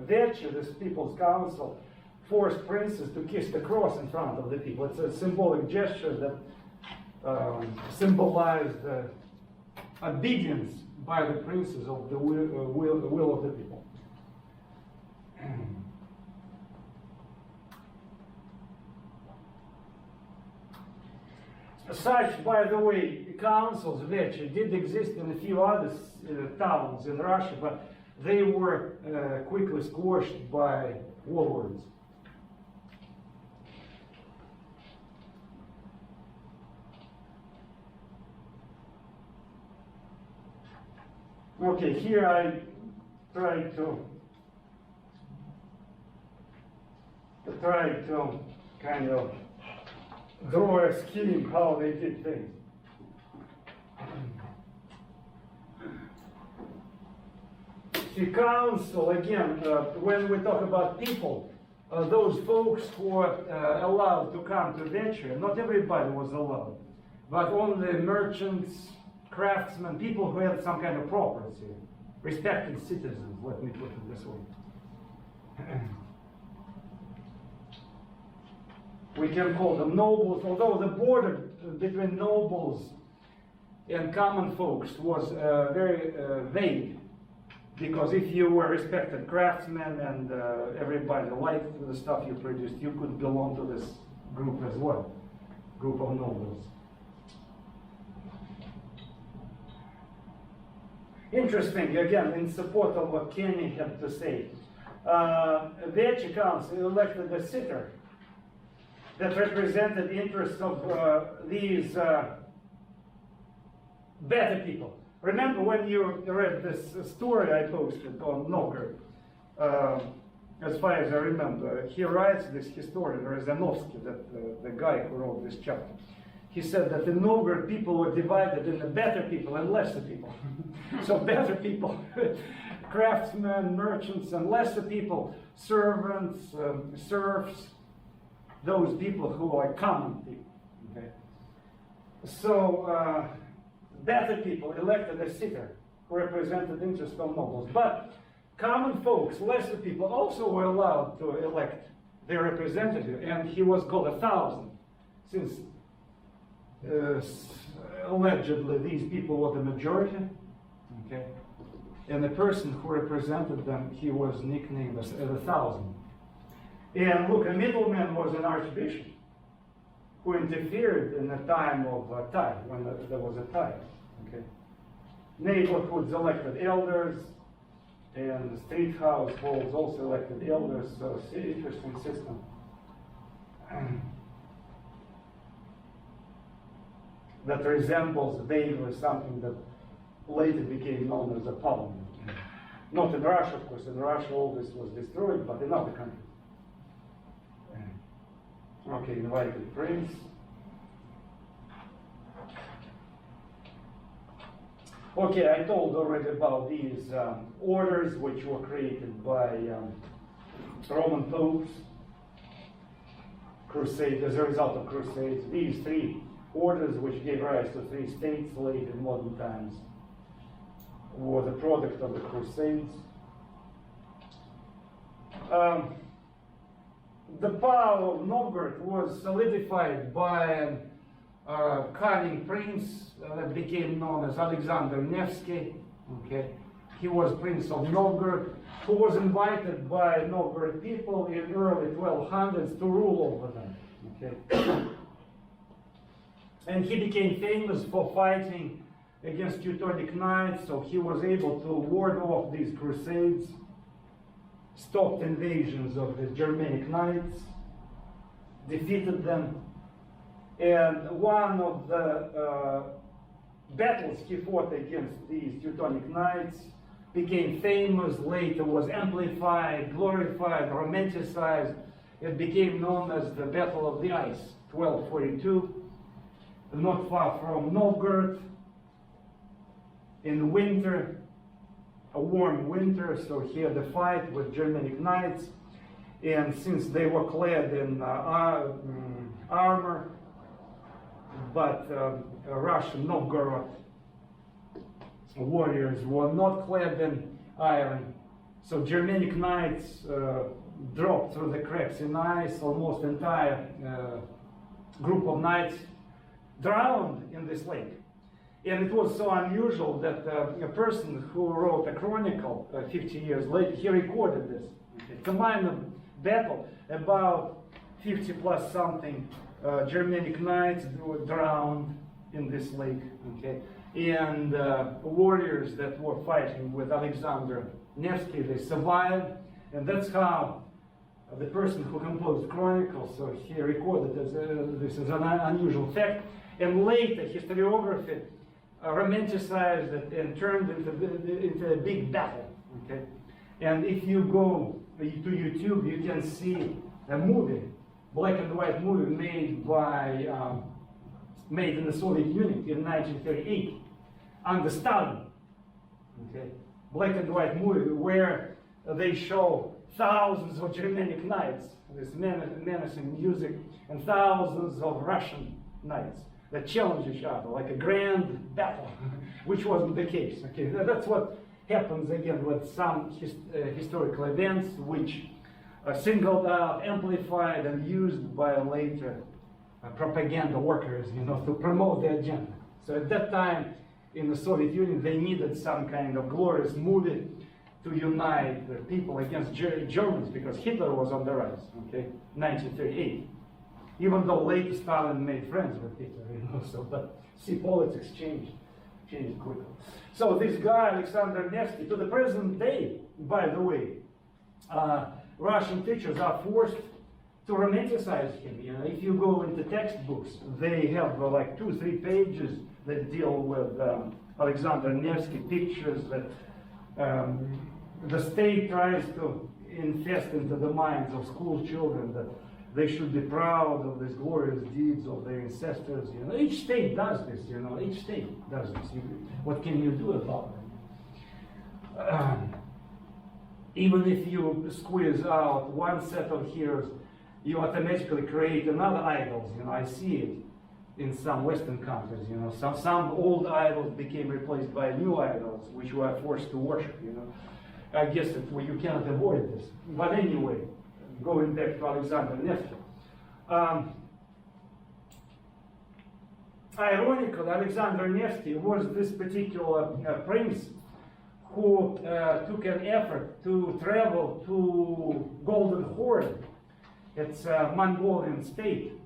Veche, this people's council, forced princes to kiss the cross in front of the people. It's a symbolic gesture that symbolized obedience by the princes of the will of the people. Such, by the way, councils, Veche, did exist in a few other towns in Russia, but they were quickly squashed by warlords. Okay, here I try to kind of draw a scheme how they did things. The council, again, when we talk about people, those folks who were allowed to come to venture, not everybody was allowed, but only merchants, craftsmen, people who had some kind of property, respected citizens, let me put it this way. We can call them nobles, although the border between nobles and common folks was very vague, because if you were respected craftsman and everybody liked the stuff you produced, you could belong to this group as well, group of nobles. Interesting, again, in support of what Kenny had to say. Veche Council elected a sitter that represented the interests of these better people. Remember when you read this story I posted on Novgorod, as far as I remember, he writes, this historian, Rezanovsky, the guy who wrote this chapter. He said that the Novgorod people were divided into better people and lesser people. So better people, craftsmen, merchants, and lesser people, servants, serfs, those people who are common people. Okay? So better people elected a sitter who represented the interests of nobles. But common folks, lesser people, also were allowed to elect their representative, and he was called 1,000, since allegedly these people were the majority. Okay? And the person who represented them, he was nicknamed as 1,000. And look, a middleman was an archbishop who interfered in a time of tithe, when there was a tithe. Okay? Neighborhoods elected elders, and street households also elected elders, so it's an interesting system. That resembles vaguely something that later became known as a parliament. Not in Russia, of course. In Russia all this was destroyed, but in other countries. Okay, invited prince. Okay, I told already about these orders which were created by Roman popes, crusades, as a result of crusades. These three orders, which gave rise to 3 states late in modern times, were the product of the crusades. The power of Novgorod was solidified by a cunning prince that became known as Alexander Nevsky. Okay. He was Prince of Novgorod, who was invited by Novgorod people in early 1200s to rule over them. Okay. And he became famous for fighting against Teutonic Knights, so he was able to ward off these crusades, stopped invasions of the Germanic Knights, defeated them. And one of the battles he fought against these Teutonic Knights became famous, later was amplified, glorified, romanticized. It became known as the Battle of the Ice, 1242, not far from Novgorod, in winter, a warm winter, so he had a fight with Germanic Knights, and since they were clad in armor, but Russian Novgorod warriors were not clad in iron, so Germanic Knights dropped through the cracks in ice. Almost entire group of knights drowned in this lake. And it was so unusual that a person who wrote a chronicle 50 years later, he recorded this. It's a minor battle, about 50 plus something Germanic knights were drowned in this lake, okay? And warriors that were fighting with Alexander Nevsky, they survived, and that's how the person who composed chronicles, so he recorded this as an unusual fact, and later historiography romanticized it and turned into a big battle, okay? And if you go to YouTube, you can see a movie, black and white movie made in the Soviet Union in 1938 under Stalin, okay? Black and white movie where they show thousands of Germanic knights, this menacing music, and thousands of Russian knights that challenge each other like a grand battle, which wasn't the case. Okay, that's what happens again with some historical events which are singled out, amplified, and used by later propaganda workers, you know, to promote the agenda. So at that time in the Soviet Union, they needed some kind of glorious movie to unite the people against Germans because Hitler was on the rise. Okay, 1938. Even though later Stalin made friends with Hitler, you know, so, but see, politics changed quickly. So this guy, Alexander Nevsky, to the present day, by the way, Russian teachers are forced to romanticize him. You know, if you go into textbooks, they have like 2-3 pages that deal with Alexander Nevsky, pictures that the state tries to infest into the minds of school children that they should be proud of these glorious deeds of their ancestors. You know, each state does this. You know, each state does this. What can you do about it? Even if you squeeze out one set of heroes, you automatically create another idols. You know, I see it in some Western countries. You know, some old idols became replaced by new idols, which we are forced to worship. You know, I guess that you cannot avoid this. But anyway, going back to Alexander Nevsky. Ironically, Alexander Nevsky was this particular prince who took an effort to travel to Golden Horde. It's a Mongolian state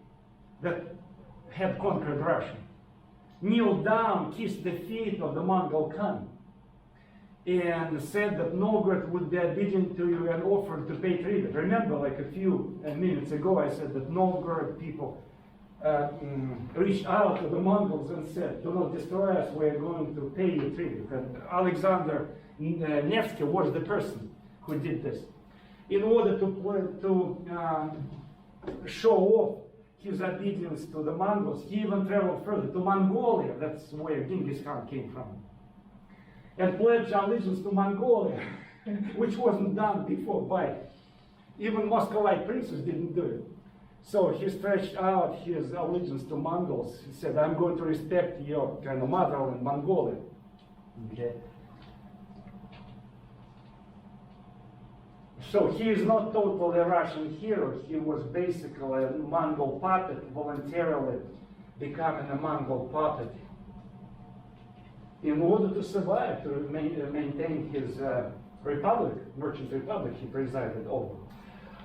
that had conquered Russia. Kneeled down, kissed the feet of the Mongol Khan, and said that Novgorod would be obedient to you and offered to pay tribute. Remember, like a few minutes ago, I said that Novgorod people reached out to the Mongols and said, do not destroy us, we are going to pay you tribute. And Alexander Nevsky was the person who did this. In order to show off his obedience to the Mongols, he even traveled further to Mongolia, that's where Genghis Khan came from, and pledged allegiance to Mongolia, which wasn't done before by even Moscovite princes didn't do it. So he stretched out his allegiance to Mongols. He said, I'm going to respect your kind of motherland, Mongolia. Okay. So he is not totally a Russian hero. He was basically a Mongol puppet, voluntarily becoming a Mongol puppet in order to survive, to maintain his republic, merchant republic he presided over.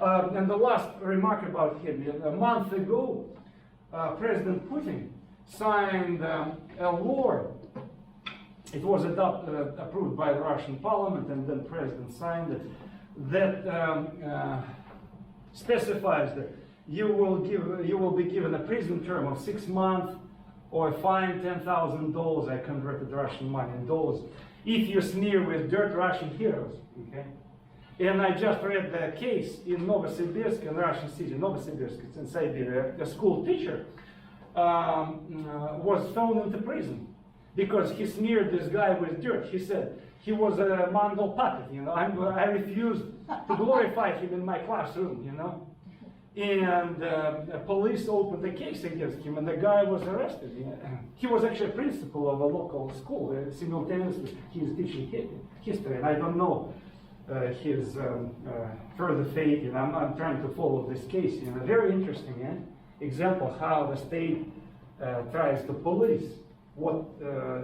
And the last remark about him, a month ago, President Putin signed a law. It was approved by the Russian parliament, and then president signed it, that specifies that you will be given a prison term of 6 months or a fine $10,000. I converted Russian money in dollars if you smear with dirt Russian heroes. Okay, and I just read the case in Novosibirsk, in Russian city. Novosibirsk, it's in Siberia. A school teacher was thrown into prison because he smeared this guy with dirt. He said he was a Mongol puppet. You know, I refused to glorify him in my classroom. You know. And police opened a case against him, and the guy was arrested. He was actually a principal of a local school. Simultaneously, he is teaching history, and I don't know his further fate. And I'm trying to follow this case. You know, very interesting example how the state tries to police what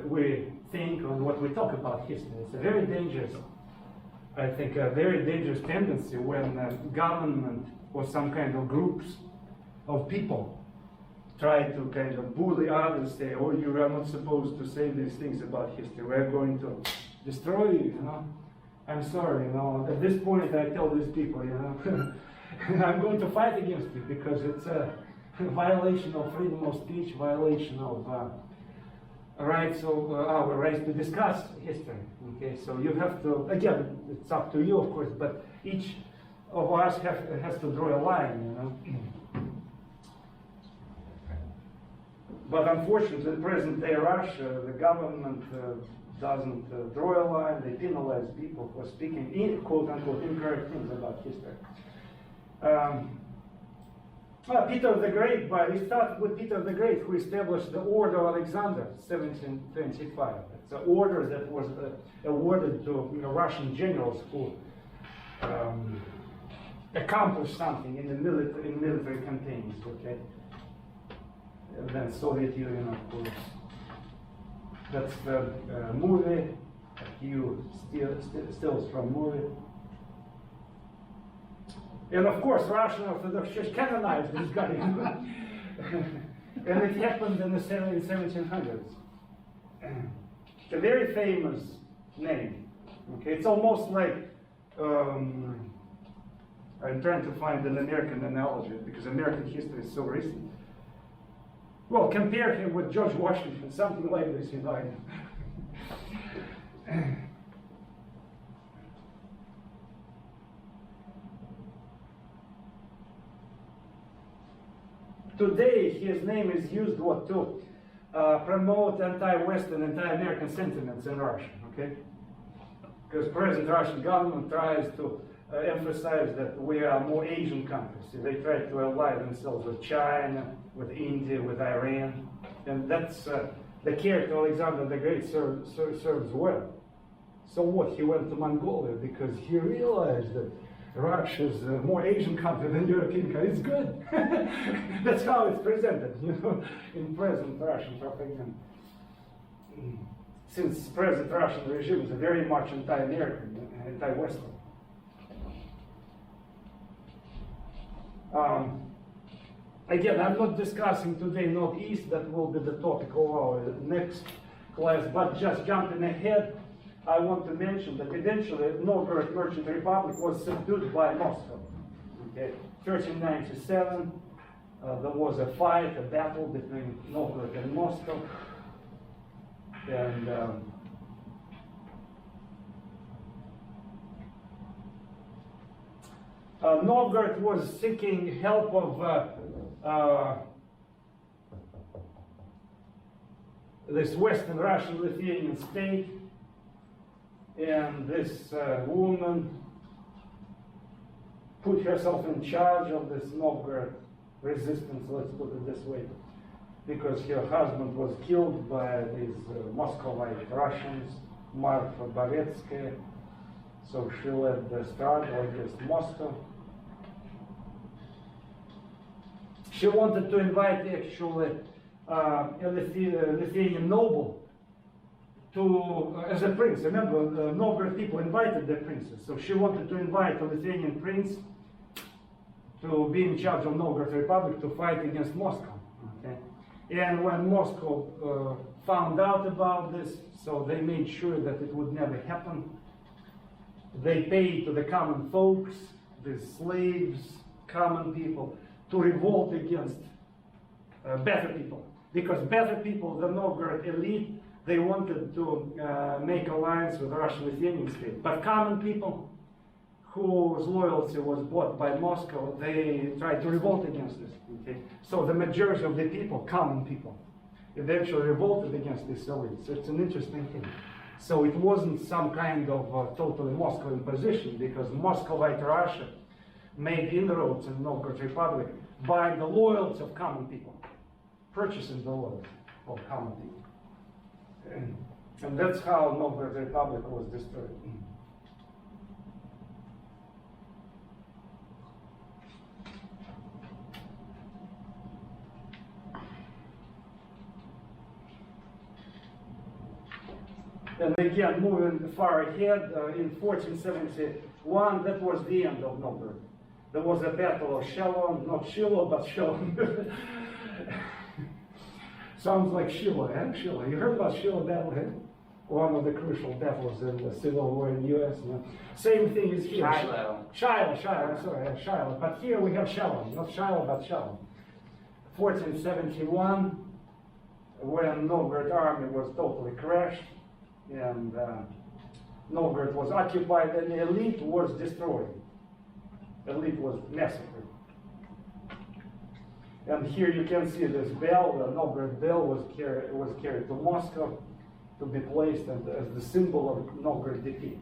we think and what we talk about history. It's a very dangerous, I think, a very dangerous tendency when government or some kind of groups of people try to kind of bully others, say, oh, you are not supposed to say these things about history. We're going to destroy you, you know. I'm sorry, you know. At this point, I tell these people, you know, I'm going to fight against it because it's a violation of freedom of speech, violation of rights of our rights to discuss history. Okay, so you have to, again, it's up to you, of course, but each of us has to draw a line, you know. But unfortunately, in present-day Russia, the government doesn't draw a line. They penalize people for speaking in quote-unquote incorrect things about history. Peter the Great, we started with Peter the Great, who established the Order of Alexander, 1725. It's an order that was awarded to Russian generals who accomplished something in the military campaigns. Okay, and then Soviet Union, of course. That's the movie. A few stills from movie. And of course, Russian Orthodox Church canonized this guy. And it happened in the 1700s. It's a very famous name. Okay, it's almost like I'm trying to find an American analogy because American history is so recent. Well, compare him with George Washington, something like this, you know. Today, his name is used to promote anti-Western, anti-American sentiments in Russia, okay? Because present Russian government tries to emphasize that we are more Asian countries. So they try to ally themselves with China, with India, with Iran. And that's the character Alexander the Great serves well. So what? He went to Mongolia because he realized that Russia is a more Asian country than European country. It's good. That's how it's presented, you know, in present Russian propaganda. Since present Russian regime is very much anti-American, anti-Western. Again, I'm not discussing today Northeast. That will be the topic of our next class. But just jumping ahead, I want to mention that eventually Novgorod Merchant Republic was subdued by Moscow. Okay, 1397, there was a fight, a battle between Novgorod and Moscow, and Novgorod was seeking help of this Western Russian-Lithuanian state. And this woman put herself in charge of this Novgorod resistance, let's put it this way, because her husband was killed by these Moscovite Russians, Marfa Borецкая. So she led the struggle against Moscow. She wanted to invite actually a Lithuanian noble as a prince. Remember, the Novgorod people invited their princes. So she wanted to invite a Lithuanian prince to be in charge of Novgorod Republic to fight against Moscow. Okay? And when Moscow found out about this, so they made sure that it would never happen. They paid to the common folks, the slaves, common people, to revolt against better people. Because better people, the Novgorod elite, they wanted to make alliance with the Russian-Lithuanian state. But common people, whose loyalty was bought by Moscow, they tried to revolt against this. Okay? So the majority of the people, common people, eventually revolted against this elite. So it's an interesting thing. So it wasn't some kind of totally Moscow position, because Moscovite Russia made inroads in Novgorod Republic by the loyalty of common people, purchasing the loyalty of common people. And that's how Novgorod Republic was destroyed. And again, moving far ahead, in 1471, that was the end of Novgorod. There was a battle of Shalom, not Shiloh, but Shalom. Sounds like Shiloh, eh? Shiloh. You heard about Shiloh battle, eh? One of the crucial battles in the Civil War in the U.S. No? Same thing is here. Shiloh, I'm sorry, Shiloh. But here we have Shalom, not Shiloh, but Shalom. 1471, when Novgorod army was totally crashed, and Novgorod was occupied, and the elite was destroyed. The elite was massacred. And here you can see this bell, the Novgorod bell was carried to Moscow to be placed as the symbol of Novgorod defeat.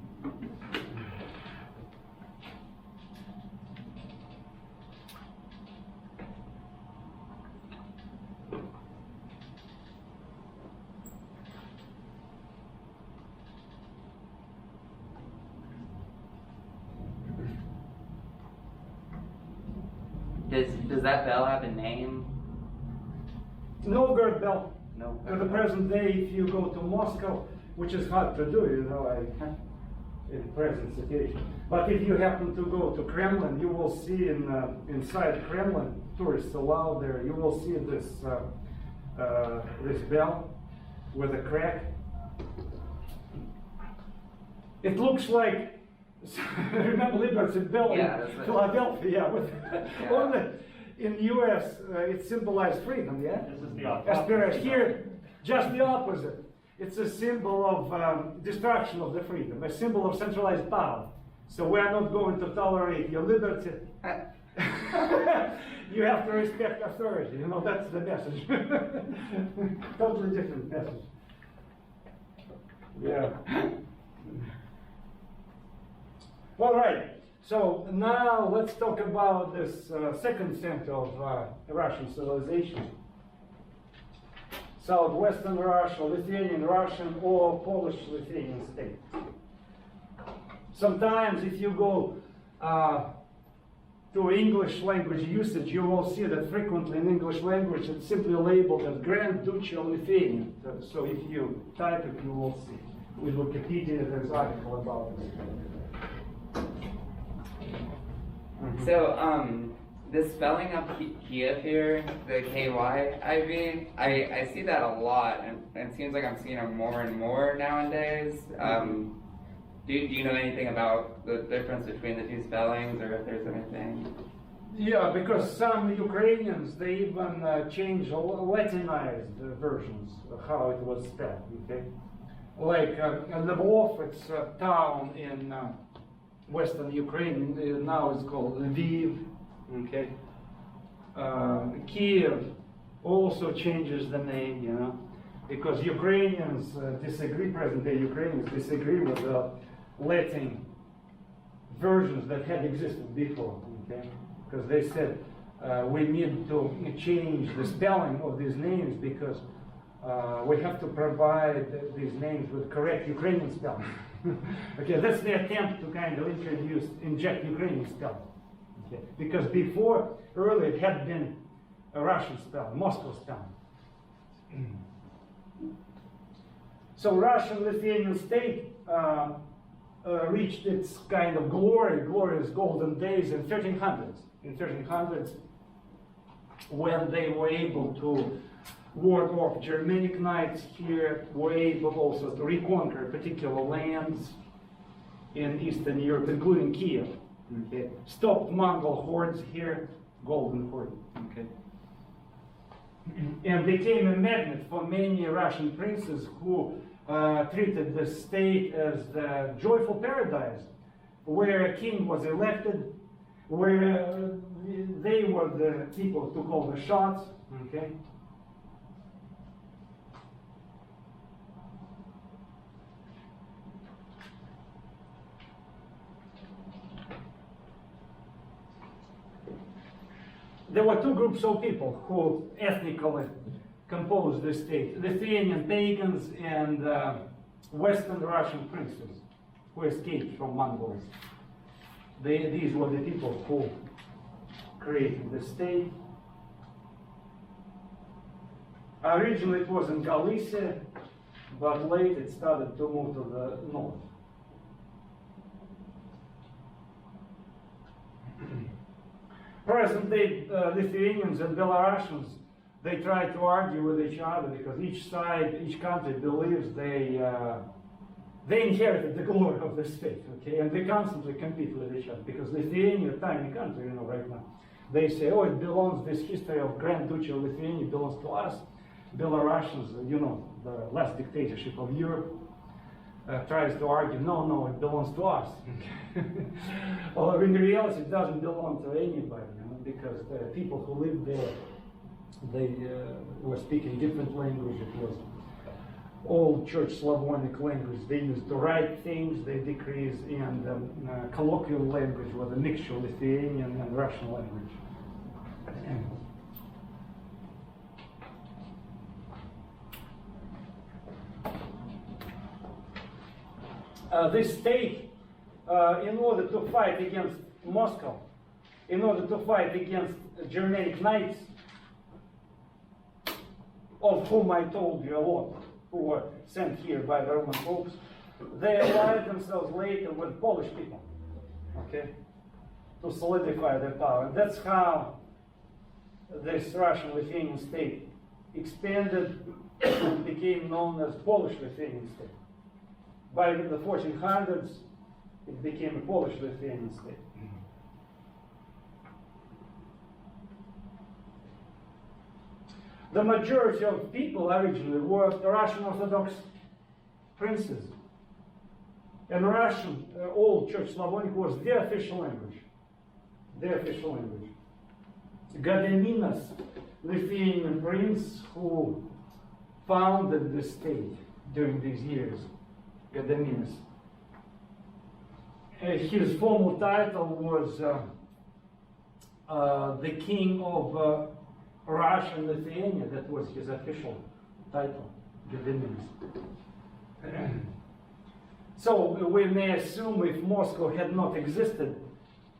Does that bell have a name? Novgorod bell. No. To the present day, if you go to Moscow, which is hard to do, you know, in present situation. But if you happen to go to Kremlin, you will see inside Kremlin, tourists allowed there, you will see this this bell with a crack. It looks like remember Liberty Bell in Philadelphia, yeah, with only in the U.S. It symbolized freedom, yeah? This is the opposite. Here, just the opposite. It's a symbol of destruction of the freedom, a symbol of centralized power. So we are not going to tolerate your liberty. You have to respect authority, you know, that's the message. Totally different message. Yeah. All right, so now let's talk about this second center of Russian civilization. Southwestern Russia, Lithuanian Russian, or Polish-Lithuanian state. Sometimes if you go to English language usage, you will see that frequently in English language it's simply labeled as Grand Duchy of Lithuania. So if you type it, you will see. With Wikipedia, there's an article about this. So, the spelling of Kiev here, the K-Y-I-V, I see that a lot, and it seems like I'm seeing it more and more nowadays. Do you know anything about the difference between the two spellings, or if there's anything? Yeah, because some Ukrainians, they even changed Latinized versions of how it was spelled, okay? Like Lvov, it's a town in Western Ukraine, now it's called Lviv, okay? Kiev also changes the name, you know, because Ukrainians disagree, present-day Ukrainians disagree with the Latin versions that had existed before, okay? Because they said we need to change the spelling of these names because we have to provide these names with correct Ukrainian spelling. Okay, that's the attempt to kind of inject Ukrainian spelling. Okay, because before, earlier, it had been a Russian spelling, Moscow spelling. So Russian-Lithuanian state reached its kind of glorious golden days in 1300s. In 1300s, when they were able to ward off Germanic knights here, were able also to reconquer particular lands in Eastern Europe, including Kiev. Okay. Stopped Mongol hordes here, Golden Horde. Okay. And became a magnet for many Russian princes who treated the state as the joyful paradise, where a king was elected, where they were the people who call the shots. Okay. There were two groups of people who ethnically composed the state: Lithuanian pagans and Western Russian princes who escaped from Mongols. These were the people who created the state. Originally it was in Galicia, but late it started to move to the north. Present-day Lithuanians and Belarusians, they try to argue with each other because each side, each country believes they inherited the glory of the state, okay? And they constantly compete with each other because Lithuania, a tiny country, right now, they say, oh, it belongs, this history of Grand Duchy of Lithuania belongs to us. Belarusians, the last dictatorship of Europe, tries to argue, no, it belongs to us. Well, in reality, it doesn't belong to anybody, because the people who lived there, they were speaking different language. It was old Church Slavonic language. They used to write things, they decrees, and colloquial language was a mixture of Lithuanian and Russian language. This state, in order to fight against Moscow, in order to fight against Germanic knights, of whom I told you a lot, who were sent here by the Roman popes, they allied themselves later with Polish people, okay, to solidify their power. That's how this Russian-Lithuanian state expanded and became known as Polish-Lithuanian state. By the 1400s, it became a Polish-Lithuanian state. The majority of people originally were the Russian Orthodox princes. And Russian, Old Church Slavonic, was their official language. Their official language. Gediminas, Lithuanian prince who founded the state during these years. Gediminas. His formal title was the king of Russia and Lithuania. That was his official title, Gediminas. So we may assume if Moscow had not existed,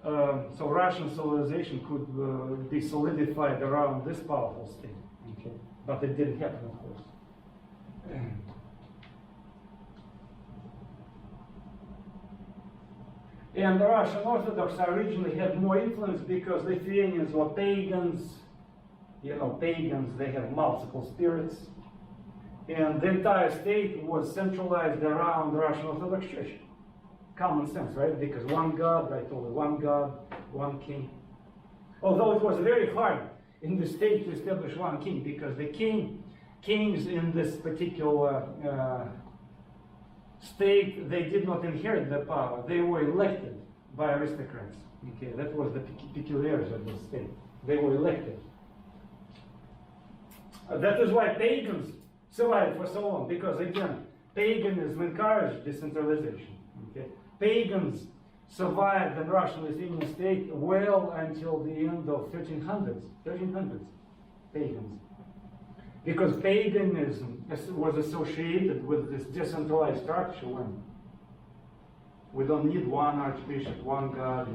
so Russian civilization could be solidified around this powerful state. Okay. But it didn't happen, of course. And the Russian Orthodox originally had more influence because Lithuanians were pagans. Pagans, they have multiple spirits. And the entire state was centralized around the Russian Orthodox Church. Common sense, right? Because one God, I told you, one God, one king. Although it was very hard in the state to establish one king, because the kings in this particular state, they did not inherit the power. They were elected by aristocrats. Okay, that was the peculiarity of the state. They were elected. That is why pagans survived for so long, because again, paganism encouraged decentralization. Okay? Pagans survived the Russian-Lithuanian state well until the end of 1300s. Pagans. Because paganism was associated with this decentralized structure when we don't need one archbishop, one God,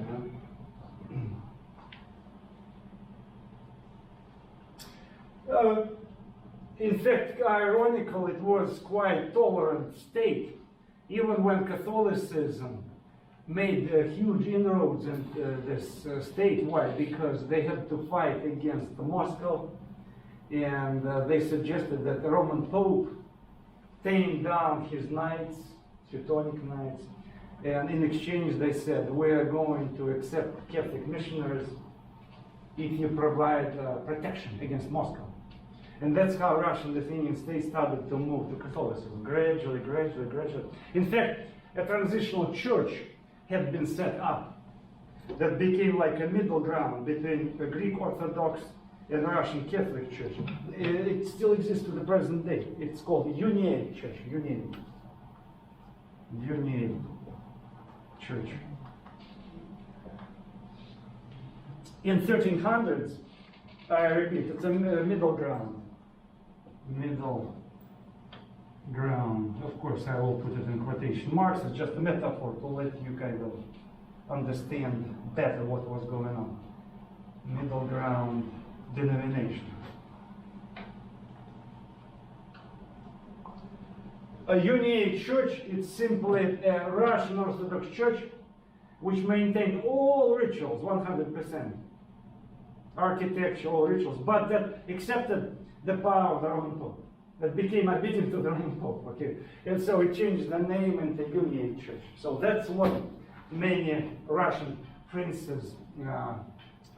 In fact, ironically, it was quite tolerant state, even when Catholicism made huge inroads in this statewide because they had to fight against Moscow, and they suggested that the Roman Pope tame down his knights, Teutonic knights, and in exchange they said, we are going to accept Catholic missionaries if you provide protection against Moscow. And that's how Russian-Lithuanian state started to move to Catholicism, gradually, gradually, gradually. In fact, a transitional church had been set up that became like a middle ground between the Greek Orthodox and Russian Catholic Church. It still exists to the present day. It's called Uniate Church, Uniate Church. In 1300s, I repeat, it's a middle ground. Middle ground. Of course, I will put it in quotation marks. It's just a metaphor to let you kind of understand better what was going on. Middle ground denomination. A Uniate Church is simply a Russian Orthodox Church which maintained all rituals, 100%. Architecture, all rituals, but that accepted the power of the Roman Pope. That became obedient to the Roman Pope, okay? And so it changed the name into Uniate Church. So that's what many Russian princes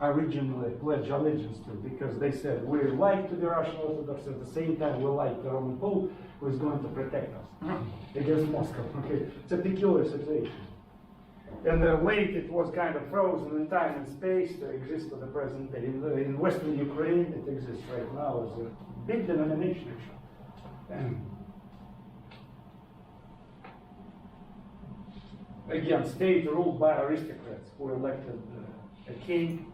originally pledged allegiance to, because they said, we like to be Russian Orthodox, at the same time we like the Roman Pope, who is going to protect us against Moscow, okay? It's a peculiar situation. And late it was kind of frozen in time and space to exist to the present day. In Western Ukraine it exists right now as a big denomination. Again, state ruled by aristocrats who elected a king.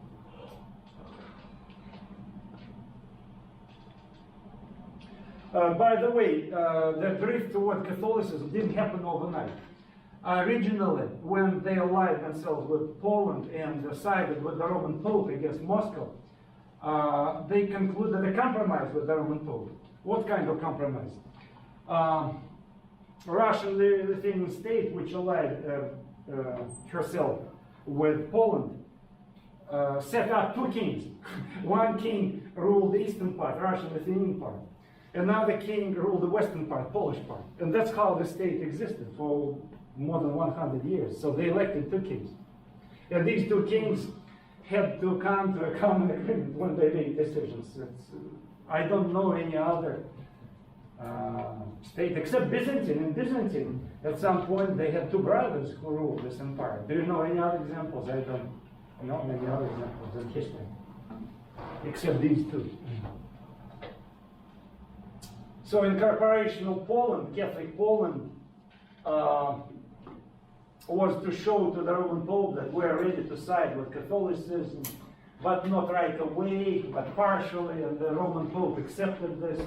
By the way, the drift toward Catholicism didn't happen overnight. Originally, when they allied themselves with Poland and sided with the Roman Pope against Moscow, they concluded a compromise with the Roman Pope. What kind of compromise? Russian-Lithuanian state, which allied herself with Poland, set up two kings. One king ruled the eastern part, Russian-Lithuanian part. Another king ruled the western part, Polish part. And that's how the state existed for more than 100 years. So they elected two kings. And these two kings had to come to a common agreement when they made decisions. I don't know any other state except Byzantine. In Byzantine, at some point, they had two brothers who ruled this empire. Do you know any other examples? I don't know any other examples in history, except these two. So incorporation of Poland, Catholic Poland, was to show to the Roman Pope that we are ready to side with Catholicism, but not right away, but partially, and the Roman Pope accepted this.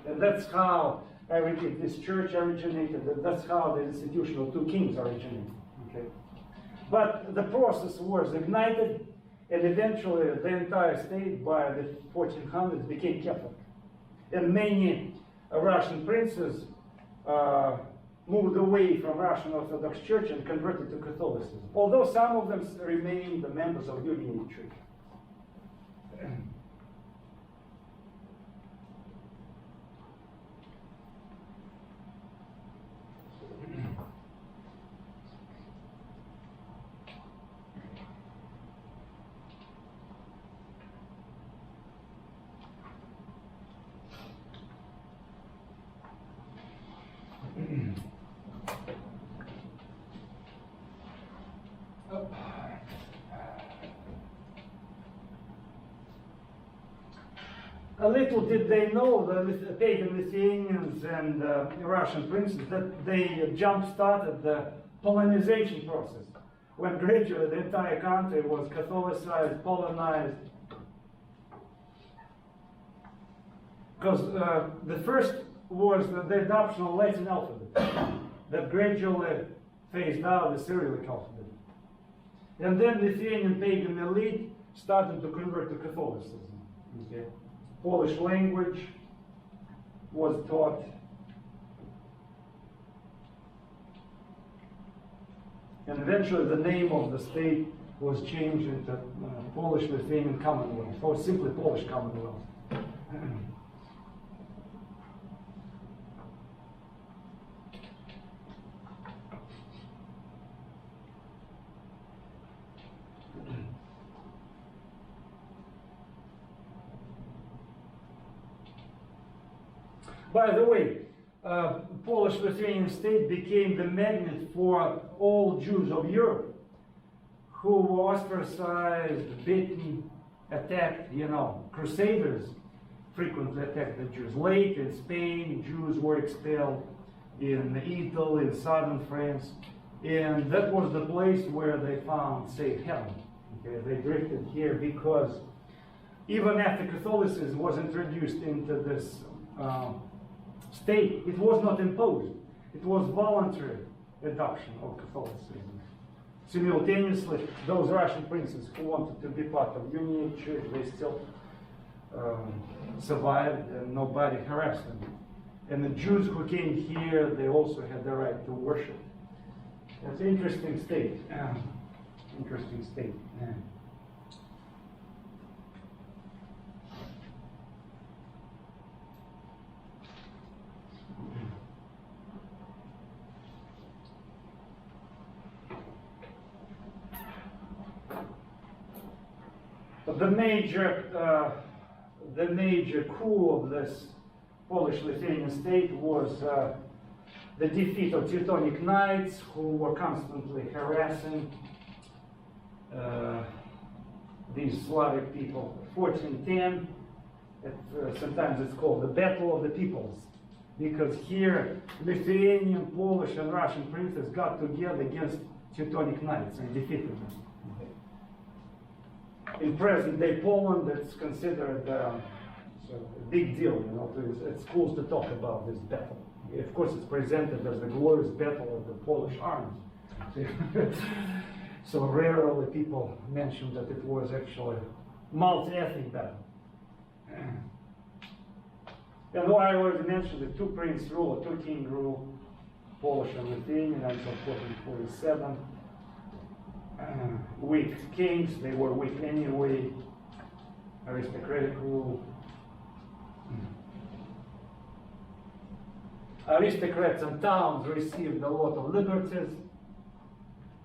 And that's how, I repeat, this church originated, and that's how the institution of two kings originated. Okay? But the process was ignited, and eventually the entire state by the 1400s became Catholic. And many Russian princes moved away from Russian Orthodox Church and converted to Catholicism, although some of them remained the members of Uniate Church. A little did they know, the pagan Lithuanians and Russian princes, that they jump-started the Polonization process, when gradually the entire country was Catholicized, Polonized. Because the first was the adoption of Latin alphabet, that gradually phased out the Cyrillic alphabet. And then Lithuanian pagan elite started to convert to Catholicism. Okay? Polish language was taught. And eventually the name of the state was changed into Polish-Lithuanian Commonwealth, or simply Polish Commonwealth. By the way, Polish-Lithuanian state became the magnet for all Jews of Europe who were ostracized, beaten, attacked. Crusaders frequently attacked the Jews. Late in Spain, Jews were expelled, in Italy, in southern France, and that was the place where they found safe haven. Okay, they drifted here because even after Catholicism was introduced into this state, it was not imposed. It was voluntary adoption of Catholicism. Simultaneously, those Russian princes who wanted to be part of Union Church, they still survived and nobody harassed them. And the Jews who came here, they also had the right to worship. It's an interesting state. Interesting state. But the major coup of this Polish-Lithuanian state was the defeat of Teutonic Knights, who were constantly harassing these Slavic people. 1410, sometimes it's called the Battle of the Peoples, because here Lithuanian, Polish, and Russian princes got together against Teutonic Knights and defeated them. In present-day Poland, it's considered a big deal, at schools to talk about this battle. Of course, it's presented as the glorious battle of the Polish armies. So rarely people mention that it was actually a multi-ethnic battle. And I already mentioned the two-prince rule, or two-king rule, Polish and Lithuanian until 1447. Weak kings, they were weak anyway. Aristocratic rule. Aristocrats and towns received a lot of liberties.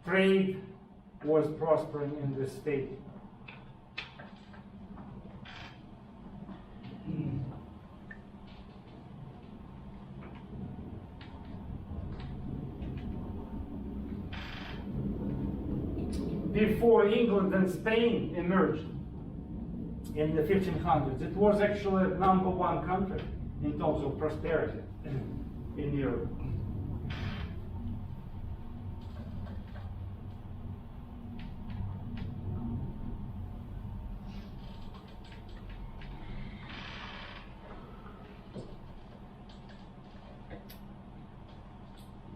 Trade was prospering in the state. Before England and Spain emerged in the 1500s, it was actually #1 country in terms of prosperity in Europe.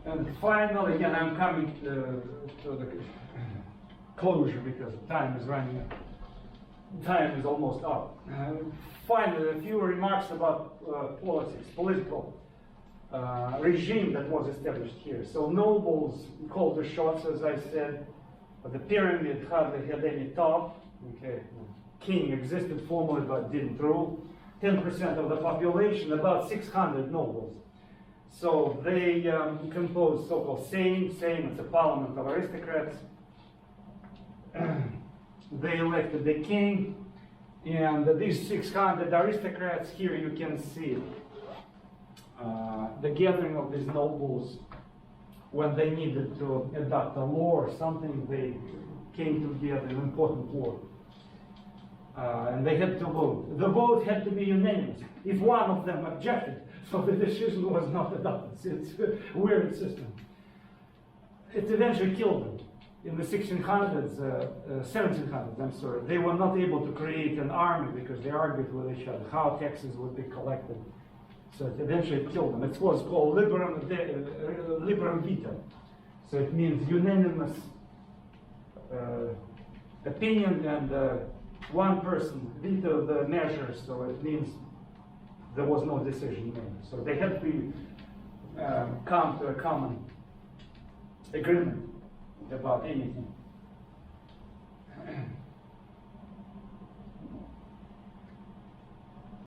And finally, again, I'm coming to the closure because time is running out. Time is almost up. Finally, a few remarks about politics, political regime that was established here. So nobles called the shots, as I said. The pyramid hardly had any top. Okay, king existed formally but didn't rule. 10% of the population, about 600 nobles. So they composed so-called Sejm. Sejm is a parliament of aristocrats. They elected the king, and these 600 aristocrats, here you can see the gathering of these nobles when they needed to adopt a law or something. They came together in an important law, and they had to vote. The vote had to be unanimous. If one of them objected, so the decision was not adopted. It's a weird system. It eventually killed them. In the 1700s, I'm sorry, they were not able to create an army because they argued with each other how taxes would be collected. So it eventually killed them. It was called liberum veto. So it means unanimous opinion, and one person vetoed the measure, so it means there was no decision made. So they had to come to a common agreement about anything.